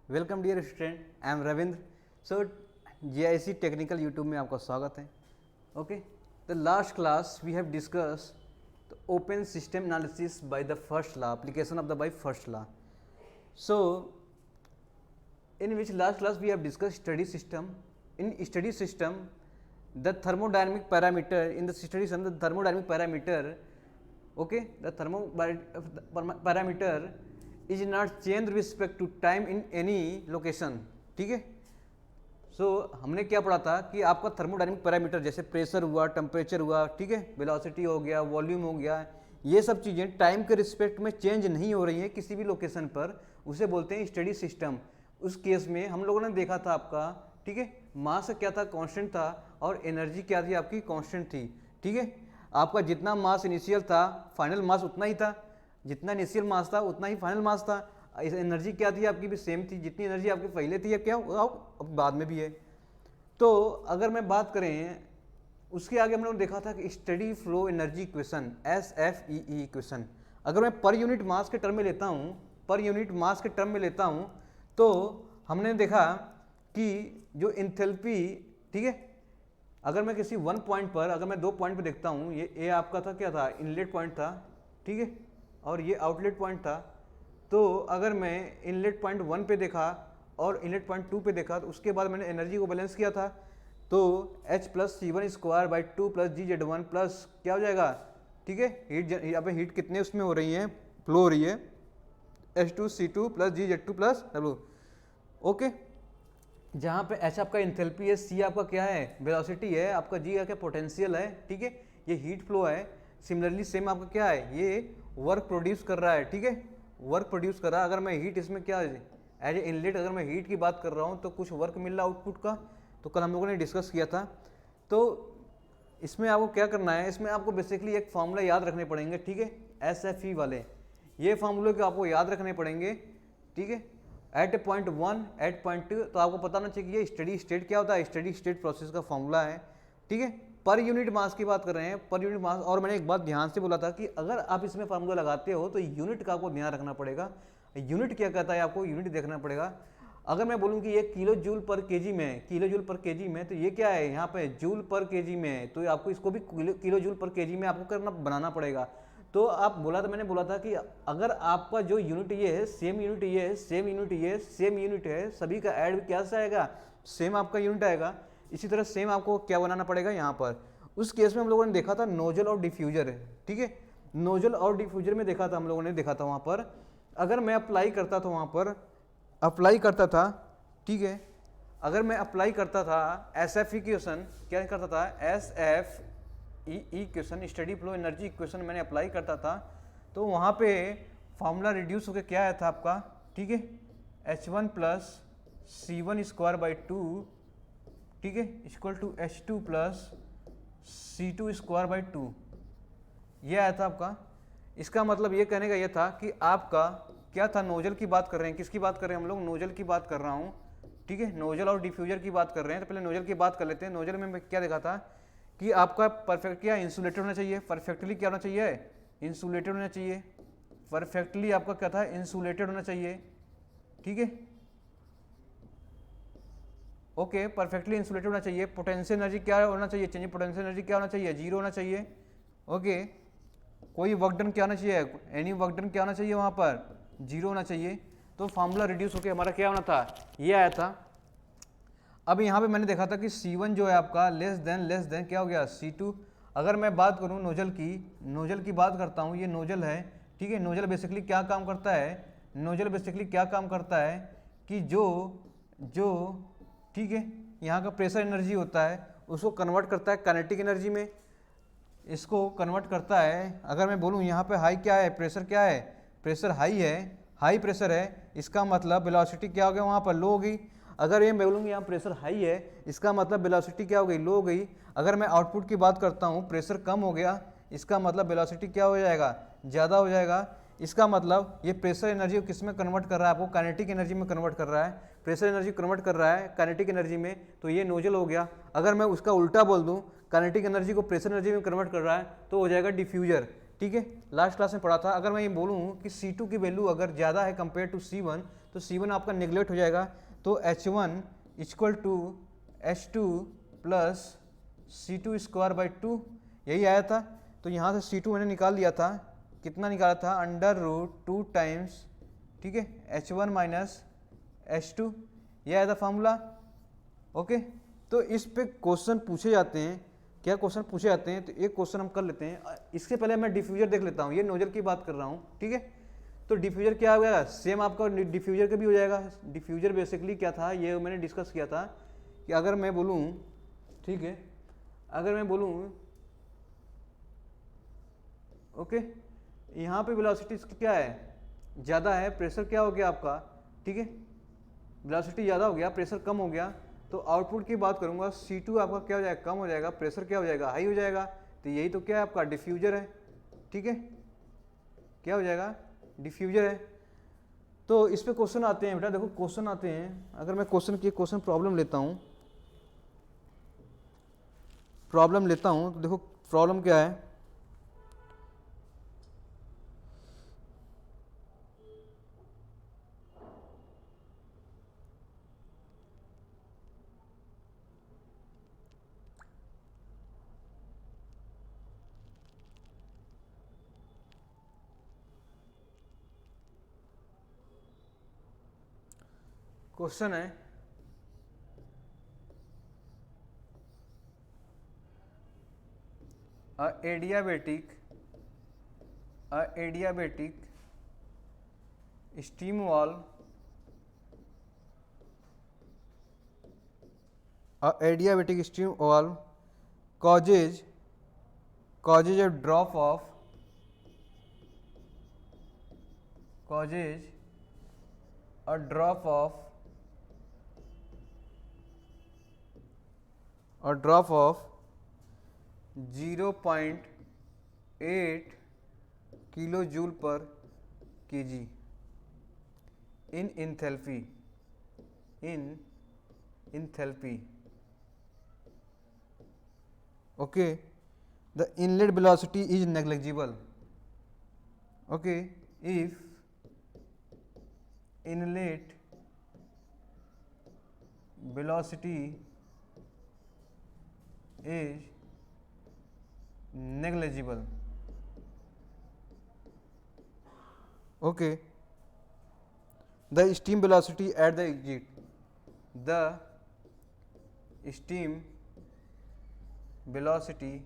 Welcome dear student, I am Ravindra. So GIC technical YouTube में आपका स्वागत है। Okay, the last class we have discuss the open system analysis by the first law, application of the by first law. So in which last class we have discussed study system. In study system, the thermodynamic parameter in the study system, the thermodynamic parameter, okay, the parameter is not changed with respect to time in any location. ठीक है। सो हमने क्या पढ़ा था कि आपका thermodynamic parameter जैसे pressure हुआ, टेम्परेचर हुआ, ठीक है, वेलोसिटी हो गया, वॉल्यूम हो गया, ये सब चीज़ें टाइम के रिस्पेक्ट में चेंज नहीं हो रही है किसी भी लोकेशन पर, उसे बोलते हैं स्टडी सिस्टम। उस केस में हम लोगों ने देखा था आपका, ठीक है, मास क्या था, कांस्टेंट था, और एनर्जी क्या थी आपकी, कांस्टेंट थी। ठीक है, आपका जितना मास इनिशियल था फाइनल मास उतना ही था, जितना इनिशियल मास था उतना ही फाइनल मास था। एनर्जी क्या थी आपकी भी सेम थी, जितनी एनर्जी आपके पहले थी या क्या अब बाद में भी है। तो अगर मैं बात करें उसके आगे हम लोगों ने देखा था कि steady flow energy equation, SFEE equation, अगर मैं पर यूनिट मास के टर्म में लेता हूँ, पर यूनिट मास के टर्म में लेता हूँ, तो हमने देखा कि जो इंथैल्पी, ठीक है, अगर मैं किसी वन पॉइंट पर, अगर मैं दो पॉइंट पर देखता हूँ, ये आपका था क्या था, इनलेट पॉइंट था, ठीक है, और ये आउटलेट पॉइंट था। तो अगर मैं इनलेट पॉइंट 1 पे देखा और इनलेट पॉइंट 2 पे देखा, तो उसके बाद मैंने एनर्जी को बैलेंस किया था, तो H plus C1² 2 + GZ1 plus क्या हो जाएगा, ठीक है, हीट, यहाँ पे हीट कितने उसमें हो रही है, फ्लो हो रही है, H2C2 + GZ2 + W। ओके, जहाँ पे H आपका इंथैल्पी है, C आपका क्या है, वेलोसिटी है, आपका G क्या पोटेंशियल है, ठीक है, ये हीट फ्लो है। सिमिलरली सेम आपका क्या है, ये वर्क प्रोड्यूस कर रहा है, ठीक है, वर्क प्रोड्यूस कर रहा है। अगर मैं हीट इसमें क्या एज ए इनलेट, अगर मैं हीट की बात कर रहा हूँ तो कुछ वर्क मिल रहा है आउटपुट का, तो कल हम लोगों ने डिस्कस किया था। तो इसमें आपको क्या करना है, इसमें आपको बेसिकली एक फार्मूला याद रखने पड़ेंगे, ठीक है, SFE वाले, ये फार्मूले को आपको याद रखने पड़ेंगे, ठीक है, एट पॉइंट 1, एट पॉइंट 2। तो आपको पता होना चाहिए कि ये स्टडी स्टेट क्या होता है, स्टडी स्टेट प्रोसेस का फॉर्मूला है, ठीक है। पर यूनिट मास की बात कर रहे हैं, पर यूनिट मास। और मैंने एक बात ध्यान से बोला था कि अगर आप इसमें फार्मूला लगाते हो तो यूनिट का आपको ध्यान रखना पड़ेगा। यूनिट क्या कहता है, आपको यूनिट देखना पड़ेगा। अगर मैं बोलूँ कि ये किलो जूल पर केजी में, किलो जूल पर केजी में, तो ये क्या है, यहाँ पे जूल पर केजी में, तो आपको इसको भी किलो जूल पर केजी में आपको करना बनाना पड़ेगा। तो आप बोला था, मैंने बोला था कि अगर आपका जो यूनिट ये है, सेम यूनिट ये है, सेम यूनिट ये, सेम यूनिट है, सभी का ऐड क्या से आएगा, सेम आपका यूनिट आएगा। इसी तरह सेम आपको क्या बनाना पड़ेगा यहाँ पर। उस केस में हम लोगों ने देखा था नोजल और डिफ्यूजर, ठीक है, नोजल और डिफ्यूजर में देखा था हम लोगों ने, देखा था वहाँ पर अगर मैं अप्लाई करता था, वहाँ पर अप्लाई करता था, ठीक है, अगर मैं अप्लाई करता था SFE इक्वेशन, क्या करता था, SFE equation, steady flow energy equation मैंने अप्लाई करता था, तो वहाँ पे फार्मूला रिड्यूस होकर क्या आया था आपका, ठीक है, H1 + C1²/2, ठीक है, इक्वल टू H2 + C2²/2, ये आया था आपका। इसका मतलब ये कहने का ये था कि आपका क्या था, नोजल की बात कर रहे हैं, किसकी बात कर रहे हैं हम लोग, नोजल की बात कर रहा हूँ, ठीक है, नोजल और डिफ्यूजर की बात कर रहे हैं। तो पहले नोजल की बात कर लेते हैं। नोजल में मैं क्या देखा था कि आपका परफेक्ट क्या इंसुलेटेड होना चाहिए, परफेक्टली क्या होना चाहिए, इंसुलेटेड होना चाहिए, परफेक्टली आपका क्या था, इंसुलेटेड होना चाहिए, ठीक है, ओके, परफेक्टली इंसुलेटेड होना चाहिए। पोटेंशियल एनर्जी क्या होना चाहिए, चेंज पोटेंशियल एनर्जी क्या होना चाहिए, 0 होना चाहिए, ओके, कोई वर्क डन क्या होना चाहिए, एनी वर्क डन क्या होना चाहिए, वहाँ पर 0 होना चाहिए। तो फार्मूला रिड्यूस होकर हमारा क्या होना था, ये आया था। अब यहाँ पे मैंने देखा था कि C1 जो है आपका लेस देन क्या हो गया, C2। अगर मैं बात करूँ नोजल की बात करता हूँ, ये नोजल है, ठीक है, नोजल बेसिकली क्या काम करता है, नोजल बेसिकली क्या काम करता है कि जो ठीक है, यहाँ का प्रेशर एनर्जी होता है उसको कन्वर्ट करता है काइनेटिक एनर्जी में, इसको कन्वर्ट करता है। अगर मैं बोलूँ यहाँ पे हाई क्या है, प्रेशर क्या है, प्रेशर हाई है, हाई प्रेशर है, इसका मतलब वेलोसिटी क्या हो गया, वहाँ पर लो हो गई। अगर ये मैं बोलूँगी यहाँ प्रेशर हाई है, इसका मतलब वेलोसिटी क्या हो गई, लो हो गई। अगर मैं आउटपुट की बात करता हूँ, प्रेशर कम हो गया, इसका मतलब वेलोसिटी क्या हो जाएगा, ज़्यादा हो जाएगा। इसका मतलब ये प्रेशर एनर्जी को किस में कन्वर्ट कर रहा है, आपको काइनेटिक एनर्जी में कन्वर्ट कर रहा है, प्रेशर एनर्जी कन्वर्ट कर रहा है काइनेटिक एनर्जी में, तो ये नोजल हो गया। अगर मैं उसका उल्टा बोल दूं, काइनेटिक एनर्जी को प्रेशर एनर्जी में कन्वर्ट कर रहा है, तो हो जाएगा डिफ्यूजर, ठीक है, लास्ट क्लास में पढ़ा था। अगर मैं ये बोलूँ कि C2 की वैल्यू अगर ज़्यादा है कंपेयर टू C1, तो C1 आपका निगलेक्ट हो जाएगा, तो H1 equal to H2 plus C2 square by 2 यही आया था। तो यहाँ से C2 मैंने निकाल लिया था, कितना निकाला था, अंडर रूट 2 टाइम्स, ठीक है, H1 माइनस H2, ये आया था फार्मूला। ओके, तो इस पे क्वेश्चन पूछे जाते हैं, क्या क्वेश्चन पूछे जाते हैं, तो एक क्वेश्चन हम कर लेते हैं। इसके पहले मैं डिफ्यूजर देख लेता हूँ, ये नोजल की बात कर रहा हूँ, ठीक है। तो डिफ्यूजर क्या हो गया, सेम आपका डिफ्यूजर का भी हो जाएगा। डिफ्यूजर बेसिकली क्या था, ये मैंने डिस्कस किया था कि अगर मैं बोलूँ, ठीक है, अगर मैं बोलूँ ओके, यहाँ पे वेलोसिटी क्या है, ज़्यादा है, प्रेशर क्या हो गया आपका, ठीक है, वेलोसिटी ज़्यादा हो गया, प्रेशर कम हो गया, तो आउटपुट की बात करूँगा, C2 आपका क्या हो जाएगा, कम हो जाएगा, प्रेशर क्या हो जाएगा, हाई हो जाएगा। तो यही तो क्या है आपका डिफ्यूजर है, ठीक है, क्या हो जाएगा, डिफ्यूजर है। तो इस पे क्वेश्चन आते हैं बेटा, देखो क्वेश्चन आते हैं। अगर मैं क्वेश्चन प्रॉब्लम लेता हूँ, तो देखो प्रॉब्लम क्या है, क्वेश्चन है adiabatic steam wall, adiabatic steam valve causes a drop of a drop of 0.8 kilojoule per kg in enthalpy. Okay, the inlet velocity is negligible. Okay, if inlet velocity is negligible, okay, the steam velocity at the exit, the steam velocity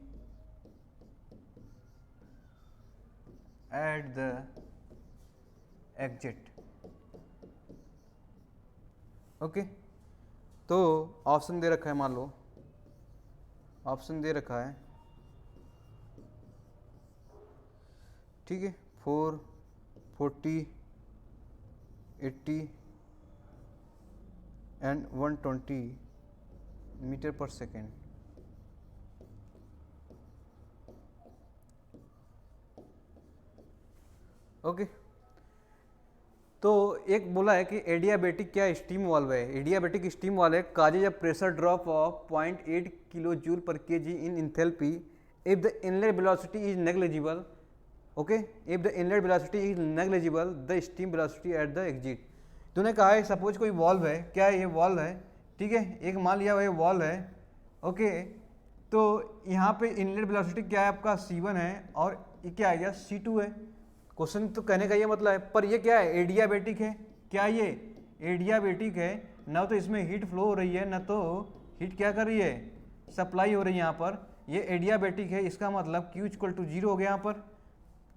at the exit, okay. तो option दे रखा है, मान लो option दे रखा है, ठीक है, 4, 40, 80 एंड 120 मीटर पर सेकेंड। ओके, तो एक बोला है कि एडियाबेटिक क्या स्टीम वाल्व है, एडियाबेटिक स्टीम वाल्व है, causes a pressure drop of 0.8 kilo joule पर KG in enthalpy if the inlet velocity is negligible. Okay, if the inlet velocity is negligible the steam velocity at the exit. तूने कहा है suppose कोई valve है, क्या है ये valve है, ठीक है, एक मान लिया हुआ ये वॉल्व है। ओके, तो यहाँ पे इनलेट वेलोसिटी क्या है आपका C1 है और ये क्या आ गया C2 है। क्वेश्चन तो कहने का ये मतलब है, पर ये क्या है, एडियाबेटिक है, क्या ये एडियाबेटिक है, ना तो इसमें हीट फ्लो हो रही है, ना तो हीट क्या कर रही है, सप्लाई हो रही है यहाँ पर, ये एडियाबेटिक है, इसका मतलब Q इक्वल टू 0 हो गया यहाँ पर,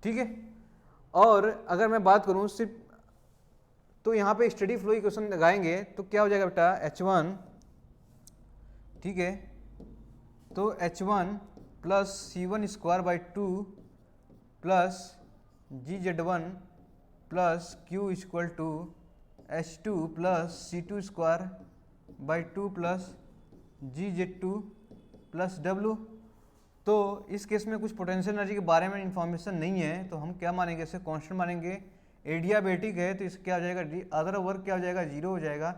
ठीक है। और अगर मैं बात करूँ सिर्फ, तो यहाँ पे स्टडी फ्लो इक्वेशन लगाएंगे तो क्या हो जाएगा बेटा, H1, ठीक है, तो H1 plus C1 square by 2 plus GZ1 plus Q equal to H2 plus C2 square by 2 plus GZ2 plus W। तो इस केस में कुछ पोटेंशियल एनर्जी के बारे में इंफॉर्मेशन नहीं है, तो हम क्या मानेंगे, इसे कांस्टेंट मानेंगे। एडियाबेटिक है तो इसका क्या हो जाएगा, अदर वर्क क्या हो जाएगा, 0 हो जाएगा।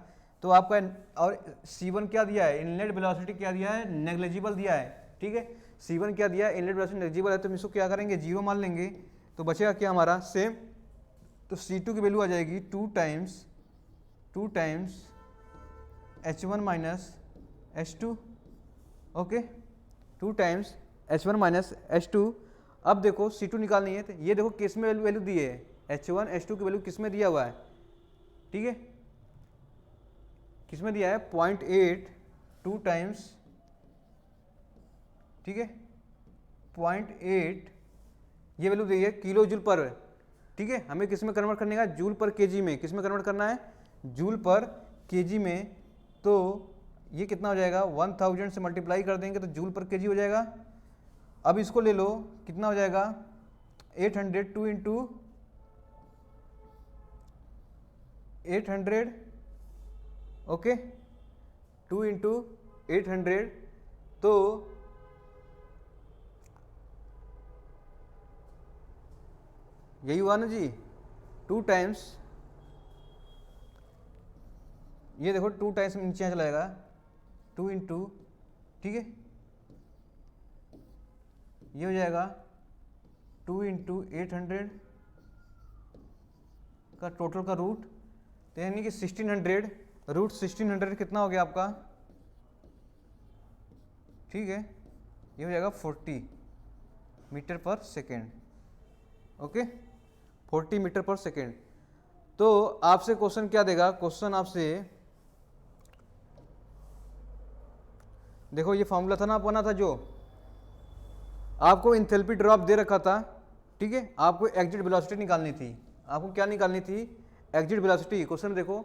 तो आपका और C1 क्या दिया है, इनलेट वेलोसिटी क्या दिया है, नेग्लिजिबल दिया है, ठीक है, C1 क्या दिया है, इनलेट वेलोसिटी नेग्लिजिबल है, तो हम इसको क्या करेंगे, 0 मान लेंगे। तो बचेगा क्या हमारा सेम, तो C2 की वैल्यू आ जाएगी 2 times 2 times H1 minus H2, okay, 2 times H1 minus H2। अब देखो C2 निकालनी है, तो ये देखो किस में वैल्यू दी है, H1 H2 की वैल्यू किस में दिया हुआ है, ठीक है, किस में दिया है 0.8, 2 टाइम्स, ठीक है 0.8, ये वैल्यू दी है किलो जूल पर, ठीक है, हमें किस में कन्वर्ट करने का, जूल पर केजी में, किस में कन्वर्ट करना है, जूल पर केजी में। तो ये कितना हो जाएगा, 1000 से मल्टीप्लाई कर देंगे तो जूल पर केजी हो जाएगा। अब इसको ले लो, कितना हो जाएगा 800, 2 इंटू 800, ओके, 2 इंटू 800, तो यही हुआ ना जी, 2 टाइम्स, ये देखो 2 टाइम्स नीचे चला जाएगा, 2 इंटू, ठीक है, ये हो जाएगा 2 इंटू 800 का टोटल का रूट, तो यानी कि 1600, रूट 1600 कितना हो गया आपका, ठीक है, ये हो जाएगा 40 मीटर पर सेकेंड, ओके, 40 मीटर पर सेकेंड। तो आपसे क्वेश्चन क्या देगा, क्वेश्चन आपसे देखो, ये फॉर्मूला था ना आप बना था, जो आपको इंथैल्पी ड्रॉप दे रखा था, ठीक है, आपको एग्जिट वेलोसिटी निकालनी थी, आपको क्या निकालनी थी, एग्जिट वेलोसिटी, क्वेश्चन देखो,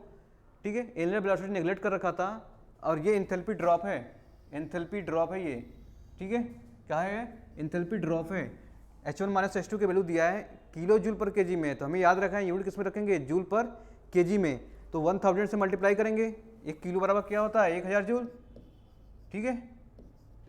ठीक है, इनलेट वेलोसिटी नेगलेक्ट कर रखा था, और ये इंथैल्पी ड्रॉप है, इंथैल्पी ड्रॉप है ये, ठीक है, क्या है, इंथैल्पी ड्रॉप है। H1 माइनस H2 के वैल्यू दिया है किलो जूल पर केजी में, तो हमें याद रखना है यूनिट किस में रखेंगे, जूल पर केजी में, तो 1000 से मल्टीप्लाई करेंगे, 1 किलो बराबर क्या होता है 1000 जूल, ठीक है,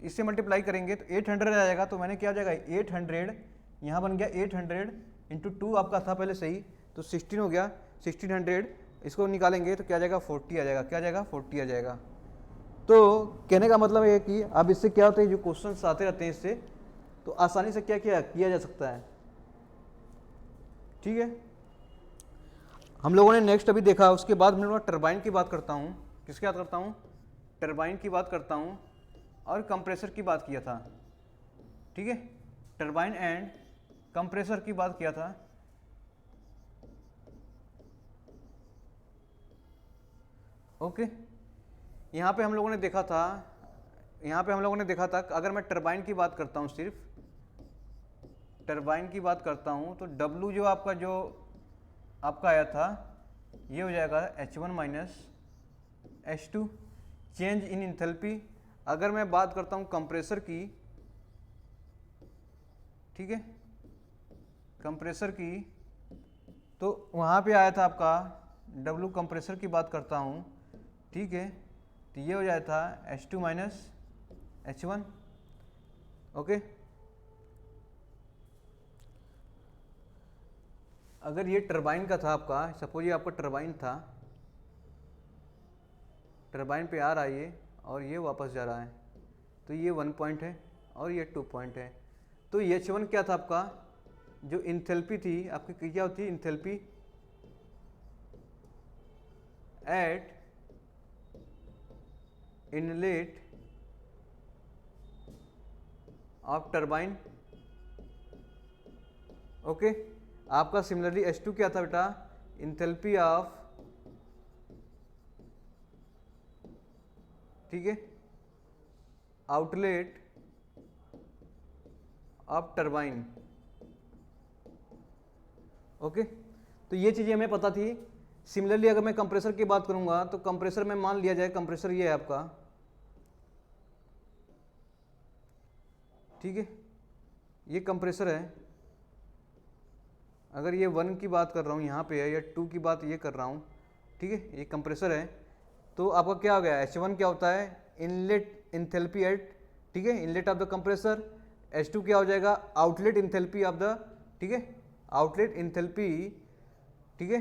इससे मल्टीप्लाई करेंगे तो 800 आ जाएगा, तो मैंने क्या हो जाएगा 800, यहाँ बन गया 800 इंटू 2 आपका था पहले सही, तो 16 हो गया, 1600, इसको निकालेंगे तो क्या आ जाएगा 40 आ जाएगा, क्या आ जाएगा 40 आ जाएगा। तो कहने का मतलब है कि अब इससे क्या होता है, जो क्वेश्चन आते रहते हैं इससे, तो आसानी से क्या किया जा सकता है, ठीक है। हम लोगों ने नेक्स्ट अभी देखा, उसके बाद मैं टरबाइन की बात करता हूँ, किसकी बात करता हूँ, टरबाइन की बात करता हूँ, और कंप्रेसर की बात किया था, ठीक है, टरबाइन एंड कंप्रेसर की बात किया था। ओके, यहाँ पे हम लोगों ने देखा था, अगर मैं टरबाइन की बात करता हूँ, सिर्फ टरबाइन की बात करता हूँ, तो W जो आपका आया था, ये हो जाएगा H1 minus H2, change in enthalpy. अगर मैं बात करता हूँ कंप्रेसर की, ठीक है, कंप्रेसर की, तो वहाँ पे आया था आपका W, कंप्रेसर की बात करता हूँ, ठीक है, तो ये हो जाता था H2 माइनस H1, ओके। अगर ये टरबाइन का था आपका, सपोज ये आपका टरबाइन था, टरबाइन पे आ रहा है ये, और ये वापस जा रहा है, तो ये 1 पॉइंट है और ये 2 पॉइंट है। तो H1 क्या था आपका, जो इंथैल्पी थी आपकी, क्या होती है enthalpy eight inlet of turbine, okay. आपका सिमिलरली H2 क्या था बेटा, इंथैल्पी ऑफ, ठीक है, आउटलेट ऑफ टरबाइन, ओके। तो ये चीजें हमें पता थी। सिमिलरली अगर मैं कंप्रेसर की बात करूंगा, तो कंप्रेसर में मान लिया जाए, कंप्रेसर ये है आपका, ठीक है, ये कंप्रेसर है। अगर ये 1 की बात कर रहा हूँ यहाँ पे है, या 2 की बात ये कर रहा हूँ, ठीक है, ये कंप्रेसर है, तो आपका क्या हो गया, H1 क्या होता है, इनलेट इंथैल्पी एट, ठीक है, inlet of the compressor. H2 क्या हो जाएगा, आउटलेट इंथैल्पी ऑफ द, ठीक है, आउटलेट इंथैल्पी, ठीक है,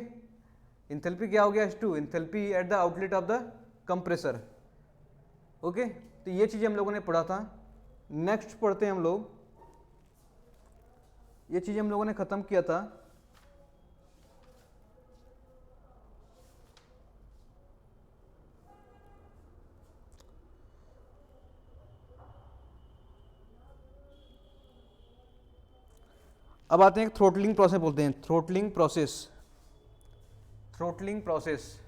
इंथैल्पी क्या हो गया H2, enthalpy at the outlet of the compressor, okay. तो ये चीज़ें हम लोगों ने पढ़ा था। नेक्स्ट पढ़ते हैं हम लोग, ये चीज़ें हम लोगों ने ख़त्म किया था। अब आते हैं थ्रोटलिंग प्रोसेस बोलते हैं, throttling process. Throttling process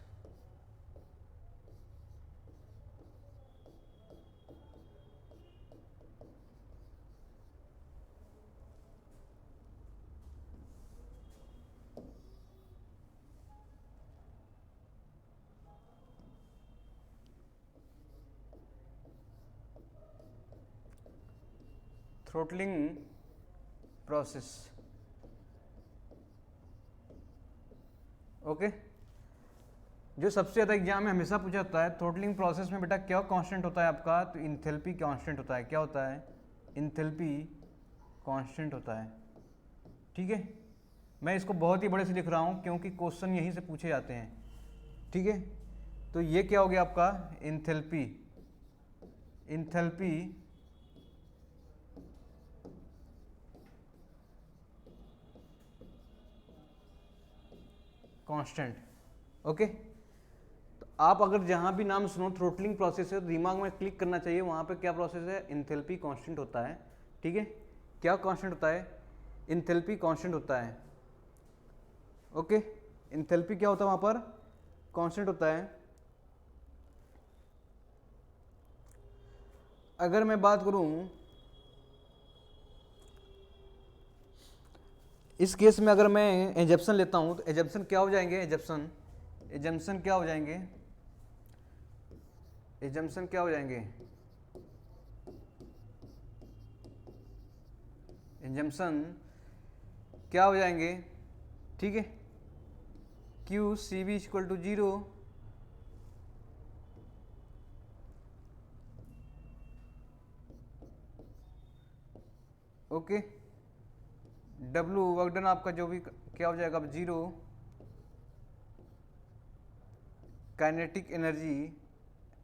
throttling process. Okay, जो सबसे ज़्यादा एग्जाम में हमेशा पूछा जाता है थ्रोटलिंग प्रोसेस में बेटा क्या कांस्टेंट होता है आपका, तो इंथैल्पी कांस्टेंट होता है। क्या होता है? इंथैल्पी कांस्टेंट होता है। ठीक है, मैं इसको बहुत ही बड़े से लिख रहा हूँ क्योंकि क्वेश्चन यहीं से पूछे जाते हैं। ठीक है, तो ये क्या हो गया आपका इंथैल्पी, इंथैल्पी कांस्टेंट। ओके, तो आप अगर जहां भी नाम सुनो थ्रोटलिंग प्रोसेस है तो दिमाग में क्लिक करना चाहिए वहां पे क्या प्रोसेस है, इंथैल्पी कांस्टेंट होता है। ठीक है, क्या कांस्टेंट होता है? इंथैल्पी कांस्टेंट होता है। ओके, इंथैल्पी क्या होता है वहां पर? कांस्टेंट होता है। अगर मैं बात करूं इस केस में, अगर मैं एजम्पशन लेता हूं तो एजम्पशन क्या हो जाएंगे? एजम्पशन क्या हो जाएंगे? एजम्पशन क्या हो जाएंगे? एजम्पशन क्या हो जाएंगे? ठीक है, Q C B equal to 0, okay, W work done आपका जो भी क्या हो जाएगा अब 0, kinetic energy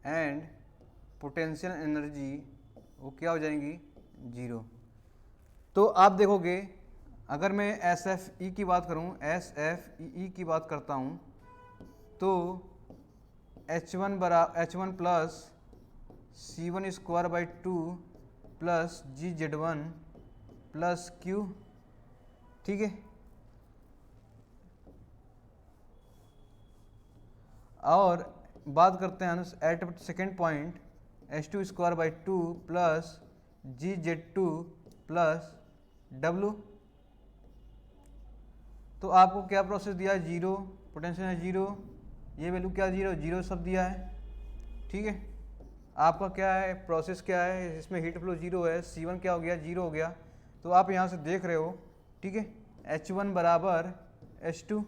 and potential energy वो क्या हो जाएंगी? 0। तो आप देखोगे अगर मैं एस एफ ई की बात करूं, एस एफ ई की बात करता हूं तो H1 plus C1 square by 2 plus GZ1 plus Q। ठीक है, और बात करते हैं at second point H2 square by 2 plus GZ2 plus W। तो आपको क्या प्रोसेस दिया है? 0, पोटेंशियल है 0, ये वैल्यू क्या 0 सब दिया है। ठीक है, आपका क्या है प्रोसेस, क्या है इसमें हीट फ्लो 0 है, C1 क्या हो गया? 0 हो गया। तो आप यहाँ से देख रहे हो, ठीक है, H1 बराबर H2,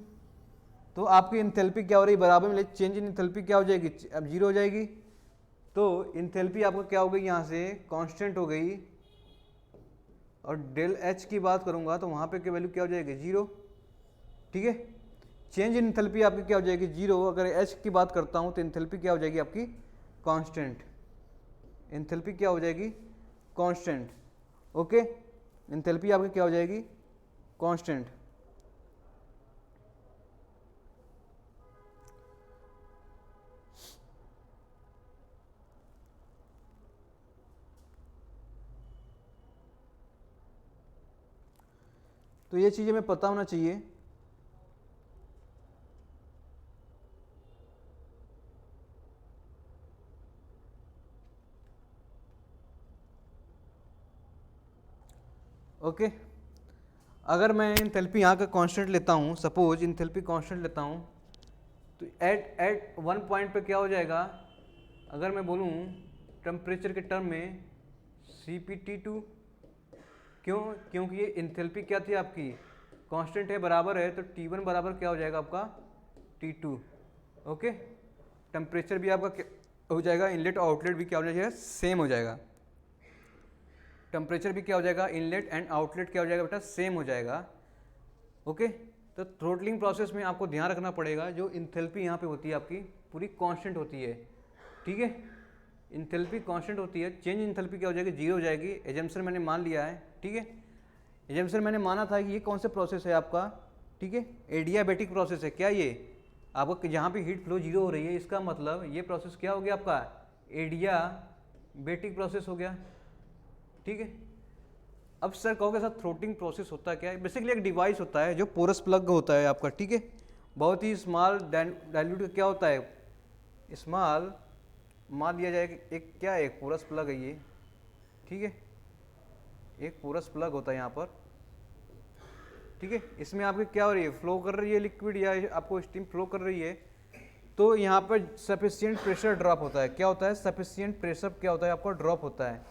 तो आपकी इंथैल्पी क्या हो रही? बराबर में चेंज इन इंथैल्पी क्या हो जाएगी? अब 0 हो जाएगी। तो इंथैल्पी आपका क्या हो गई? यहाँ से कांस्टेंट हो गई। और डेल H की बात करूँगा तो वहाँ पे क्या वैल्यू क्या हो जाएगी? 0। ठीक है, चेंज इन इंथैल्पी आपकी क्या हो जाएगी? 0। अगर H की बात करता हूँ तो इंथैल्पी क्या हो जाएगी आपकी? कांस्टेंट। इंथैल्पी क्या हो जाएगी? कांस्टेंट। ओके, इंथैल्पी आपकी क्या हो जाएगी? कांस्टेंट। तो ये चीज़ें हमें पता होना चाहिए। ओके, अगर मैं इंथैल्पी यहाँ का कांस्टेंट लेता हूँ, सपोज इंथैल्पी कांस्टेंट लेता हूँ, तो एट वन पॉइंट पे क्या हो जाएगा? अगर मैं बोलूँ टेम्परेचर के टर्म में CP T2, क्यों? क्योंकि ये इंथैल्पी क्या थी आपकी? कांस्टेंट है, बराबर है, तो T1 बराबर क्या हो जाएगा आपका? T2। ओके, टेम्परेचर भी आपका क्या हो जाएगा? इनलेट और आउटलेट भी क्या हो जाएगा? सेम हो जाएगा। टेम्परेचर भी क्या हो जाएगा? इनलेट एंड आउटलेट क्या हो जाएगा बेटा? सेम हो जाएगा। ओके, तो थ्रोटलिंग प्रोसेस में आपको ध्यान रखना पड़ेगा, जो इंथैल्पी यहाँ पे होती है आपकी पूरी कांस्टेंट होती है। ठीक है, इंथैल्पी कांस्टेंट होती है, चेंज इंथैल्पी क्या हो जाएगी? 0 हो जाएगी। एजम्पशन मैंने मान लिया है। ठीक है, एजम्पशन मैंने माना था कि ये कौन सा प्रोसेस है आपका? ठीक है, एडियाबैटिक प्रोसेस है। क्या ये आपको जहाँ पे हीट फ्लो 0 हो रही है, इसका मतलब ये प्रोसेस क्या हो गया आपका? एडियाबैटिक प्रोसेस हो गया। ठीक है, अब सर कहोगे सर थ्रोटलिंग प्रोसेस होता क्या है? बेसिकली एक डिवाइस होता है जो पोरस प्लग होता है आपका, ठीक है, बहुत ही स्मॉल डाइल्यूट क्या होता है, स्मॉल, मान लिया जाए कि एक क्या है, एक पोरस प्लग है ये, ठीक है, एक पोरस प्लग होता है यहाँ पर, ठीक है, इसमें आपकी क्या हो रही है, फ्लो कर रही है लिक्विड या आपको स्टीम फ्लो कर रही है, तो यहाँ पर सफिशियंट प्रेशर ड्रॉप होता है, क्या होता है, सफिशियंट प्रेशर क्या होता है आपका ड्रॉप होता है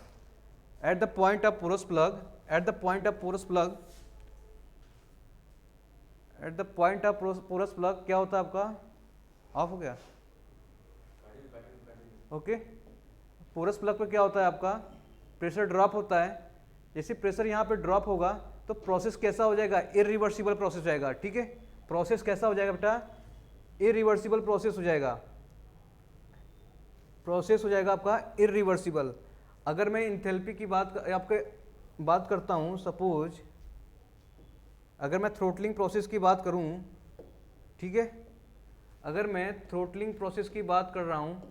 at the point of porous plug, at the point of porous plug, at the point of porous plug क्या होता है आपका, ऑफ हो गया, ओके, पोरस प्लग पे क्या होता है आपका प्रेशर ड्रॉप होता है, जैसे प्रेशर यहाँ पे ड्रॉप होगा तो प्रोसेस कैसा हो जाएगा, इरिवर्सिबल प्रोसेस हो जाएगा, ठीक है, प्रोसेस कैसा हो जाएगा बेटा, इरिवर्सिबल प्रोसेस हो जाएगा, प्रोसेस हो जाएगा आपका इरिवर्सिबल। अगर मैं इंथैल्पी की बात करता हूँ, सपोज अगर मैं थ्रोटलिंग प्रोसेस की बात करूँ, ठीक है, अगर मैं थ्रोटलिंग प्रोसेस की बात कर रहा हूँ,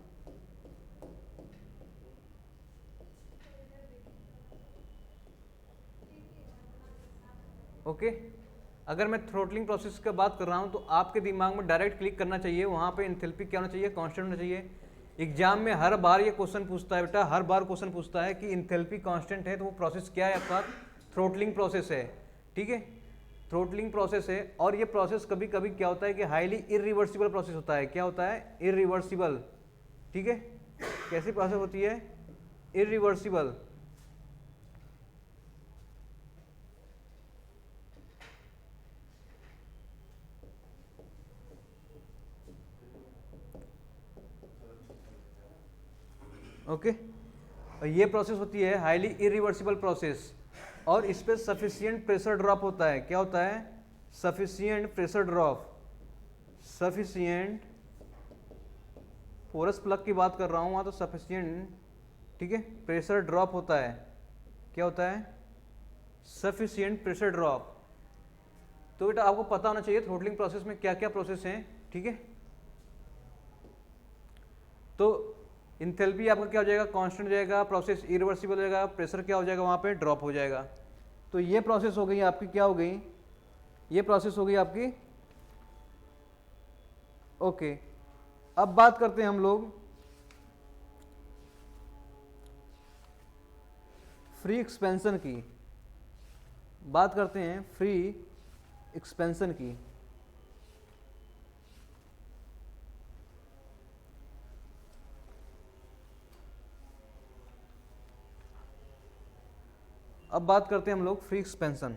ओके, अगर मैं थ्रोटलिंग प्रोसेस की बात कर रहा हूँ तो आपके दिमाग में डायरेक्ट क्लिक करना चाहिए, वहाँ पे इंथैल्पी क्या होना चाहिए, कांस्टेंट होना चाहिए। एग्जाम में हर बार ये क्वेश्चन पूछता है बेटा, हर बार क्वेश्चन पूछता है कि इंथैल्पी कांस्टेंट है तो वो प्रोसेस क्या है आपका, थ्रोटलिंग प्रोसेस है, ठीक है, थ्रोटलिंग प्रोसेस है। और ये प्रोसेस कभी कभी क्या होता है कि हाईली इरिवर्सिबल प्रोसेस होता है, क्या होता है, इरिवर्सिबल, ठीक है, कैसी प्रोसेस होती है, इरिवर्सिबल, ओके, और ये प्रोसेस होती है हाईली इरिवर्सिबल प्रोसेस, और इस पर सफिशियंट प्रेशर ड्रॉप होता है, क्या होता है, sufficient pressure drop, sufficient, porous plug की बात कर रहा हूँ वहाँ तो सफिशियंट, ठीक है, प्रेशर ड्रॉप होता है, क्या होता है, सफिशियंट प्रेशर ड्रॉप। तो बेटा आपको पता होना चाहिए थ्रोटलिंग प्रोसेस में क्या क्या प्रोसेस हैं, ठीक है, तो इंथैल्पी आपका क्या हो जाएगा, कांस्टेंट हो जाएगा, प्रोसेस इरिवर्सिबल हो जाएगा, प्रेशर क्या हो जाएगा वहाँ पे, ड्रॉप हो जाएगा। तो ये प्रोसेस हो गई आपकी, क्या हो गई, ये प्रोसेस हो गई आपकी, ओके। अब बात करते हैं हम लोग फ्री एक्सपेंशन की, बात करते हैं फ्री एक्सपेंशन की। अब बात करते हैं हम लोग फ्री एक्सपेंशन।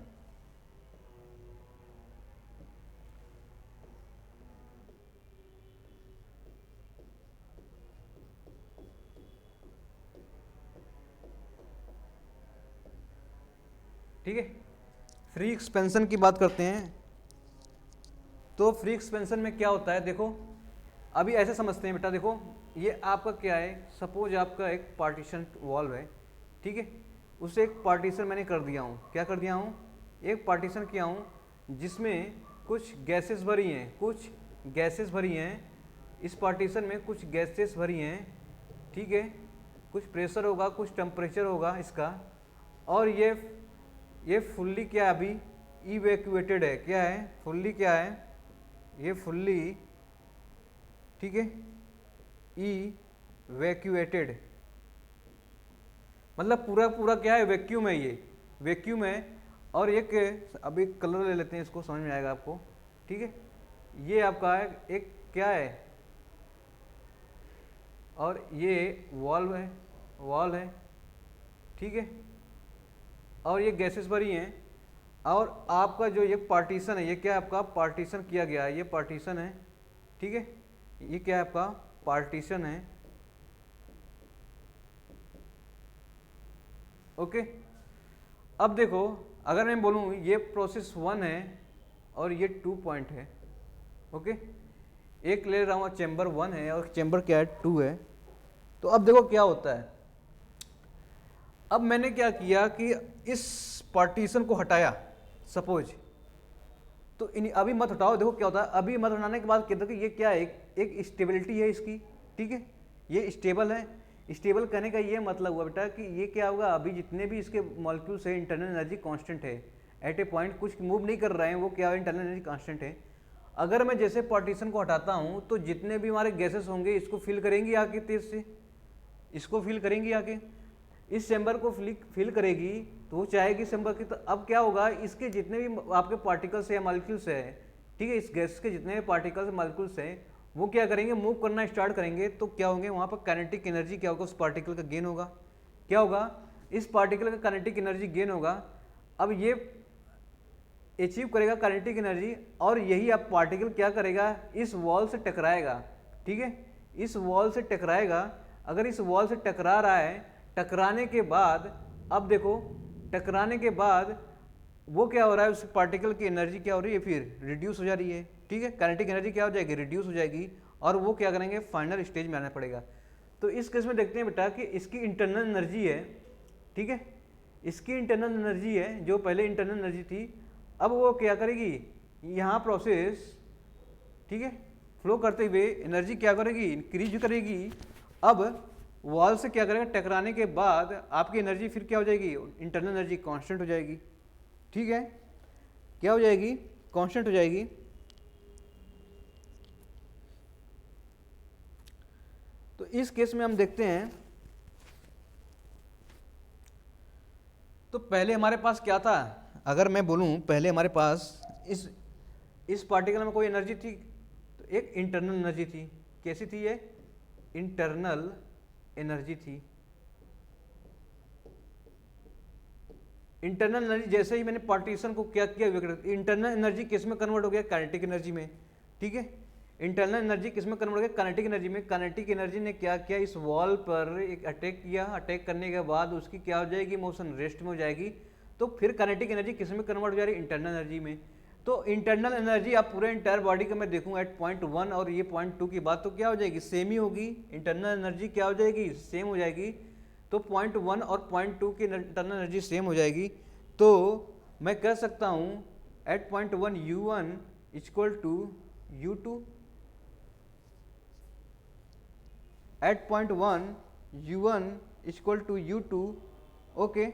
ठीक है, फ्री एक्सपेंशन की बात करते हैं। तो फ्री एक्सपेंशन में क्या होता है, देखो अभी ऐसे समझते हैं बेटा, देखो ये आपका क्या है, सपोज आपका एक पार्टीशन वॉल्व है, ठीक है, उसे एक पार्टीशन मैंने कर दिया हूँ, क्या कर दिया हूँ, एक पार्टीशन किया हूँ जिसमें कुछ गैसेस भरी हैं, कुछ गैसेस भरी हैं, इस पार्टीशन में कुछ गैसेस भरी हैं, ठीक है, कुछ प्रेशर होगा, कुछ टेम्परेचर होगा इसका, और ये फुल्ली क्या है अभी इवैक्यूएटेड है, क्या है, फुल्ली क्या है, ये फुल्ली, ठीक है, इवैक्यूएटेड, मतलब पूरा पूरा क्या है, वैक्यूम है, ये वैक्यूम है। और एक अभी कलर ले लेते हैं, इसको समझ में आएगा आपको, ठीक है, ये आपका है एक क्या है, और ये वॉल्व है, वॉल है, ठीक है, और ये गैसेस भरी हैं, और आपका जो ये पार्टीशन है, ये क्या है आपका, पार्टीशन किया गया है, ये पार्टीशन है, ठीक है, ये क्या है आपका, पार्टीशन है, ओके। अब देखो अगर मैं बोलूँ ये प्रोसेस 1 है और ये 2 पॉइंट है, ओके, एक ले रहा हूँ चैम्बर 1 है और चैम्बर क्या है, 2 है। तो अब देखो क्या होता है, अब मैंने क्या किया कि इस पार्टीशन को हटाया सपोज, तो अभी मत हटाओ, देखो क्या होता है, अभी मत हटाने के बाद कहते हैं कि ये क्या है, एक स्टेबिलिटी है इसकी, ठीक है, ये स्टेबल है, स्टेबल कहने का ये मतलब हुआ बेटा कि ये क्या होगा, अभी जितने भी इसके मॉलिक्यूल्स है इंटरनल एनर्जी कांस्टेंट है, एट ए पॉइंट कुछ मूव नहीं कर रहे हैं, वो क्या है, इंटरनल एनर्जी कांस्टेंट है। अगर मैं जैसे पार्टीशन को हटाता हूँ तो जितने भी हमारे गैसेस होंगे इसको फिल करेंगी आके तेज से, इसको फिल करेंगी आके, इस चैम्बर को फिल करेगी तो वो चाहेगी चैम्बर की। तो अब क्या होगा, इसके जितने भी आपके पार्टिकल्स है मॉलिक्यूल्स है, ठीक है, इस गैस के जितने भी पार्टिकल्स मॉलिक्यूल्स हैं वो क्या करेंगे, मूव करना स्टार्ट करेंगे। तो क्या होंगे, वहाँ पर काइनेटिक एनर्जी क्या होगा, उस पार्टिकल का गेन होगा। क्या होगा, इस पार्टिकल का काइनेटिक एनर्जी गेन होगा। अब ये अचीव करेगा काइनेटिक एनर्जी, और यही अब पार्टिकल क्या करेगा, इस वॉल से टकराएगा, ठीक है, इस वॉल से टकराएगा। अगर इस वॉल से टकरा रहा है, टकराने के बाद अब देखो, टकराने के बाद वो क्या हो रहा है, उस पार्टिकल की एनर्जी क्या हो रही है, फिर रिड्यूस हो जा रही है, ठीक है, काइनेटिक एनर्जी क्या हो जाएगी, रिड्यूस हो जाएगी, और वो क्या करेंगे, फाइनल स्टेज में आना पड़ेगा। तो इस केस में देखते हैं बेटा कि इसकी इंटरनल एनर्जी है, ठीक है, इसकी इंटरनल एनर्जी है जो पहले इंटरनल एनर्जी थी, अब वो क्या करेगी, यहाँ प्रोसेस, ठीक है, फ्लो करते हुए एनर्जी क्या करेगी, इंक्रीज करेगी। अब वॉल से क्या करेगा, टकराने के बाद आपकी एनर्जी फिर क्या हो जाएगी, इंटरनल एनर्जी कांस्टेंट हो जाएगी, ठीक है, क्या हो जाएगी, कांस्टेंट हो जाएगी। तो इस केस में हम देखते हैं, तो पहले हमारे पास क्या था, अगर मैं बोलूं पहले हमारे पास इस पार्टिकल में कोई एनर्जी थी, तो एक इंटरनल एनर्जी थी। कैसी थी ये, इंटरनल एनर्जी थी। इंटरनल एनर्जी जैसे ही मैंने पार्टीशन को क्या किया, इंटरनल एनर्जी किस में कन्वर्ट हो गया, काइनेटिक एनर्जी में, ठीक है, इंटरनल एनर्जी किस में कन्वर्ट हो गया, काइनेटिक एनर्जी में। काइनेटिक एनर्जी ने क्या किया, इस वॉल पर एक अटैक किया, अटैक करने के बाद उसकी क्या हो जाएगी, मोशन रेस्ट में हो जाएगी। तो फिर काइनेटिक एनर्जी किस में कन्वर्ट हो जा रही है, इंटरनल एनर्जी में। तो इंटरनल एनर्जी आप पूरे इंटायर बॉडी का मैं देखूँ एट पॉइंट 1 और ये पॉइंट 2 की बात, तो क्या हो जाएगी, सेम ही होगी, इंटरनल एनर्जी क्या हो जाएगी, सेम हो जाएगी। तो पॉइंट 1 और पॉइंट 2 की इंटरनल एनर्जी सेम हो जाएगी। तो मैं कह सकता हूँ at point 1 U1 equal to U2, at point 1 U1 equal to U2, okay.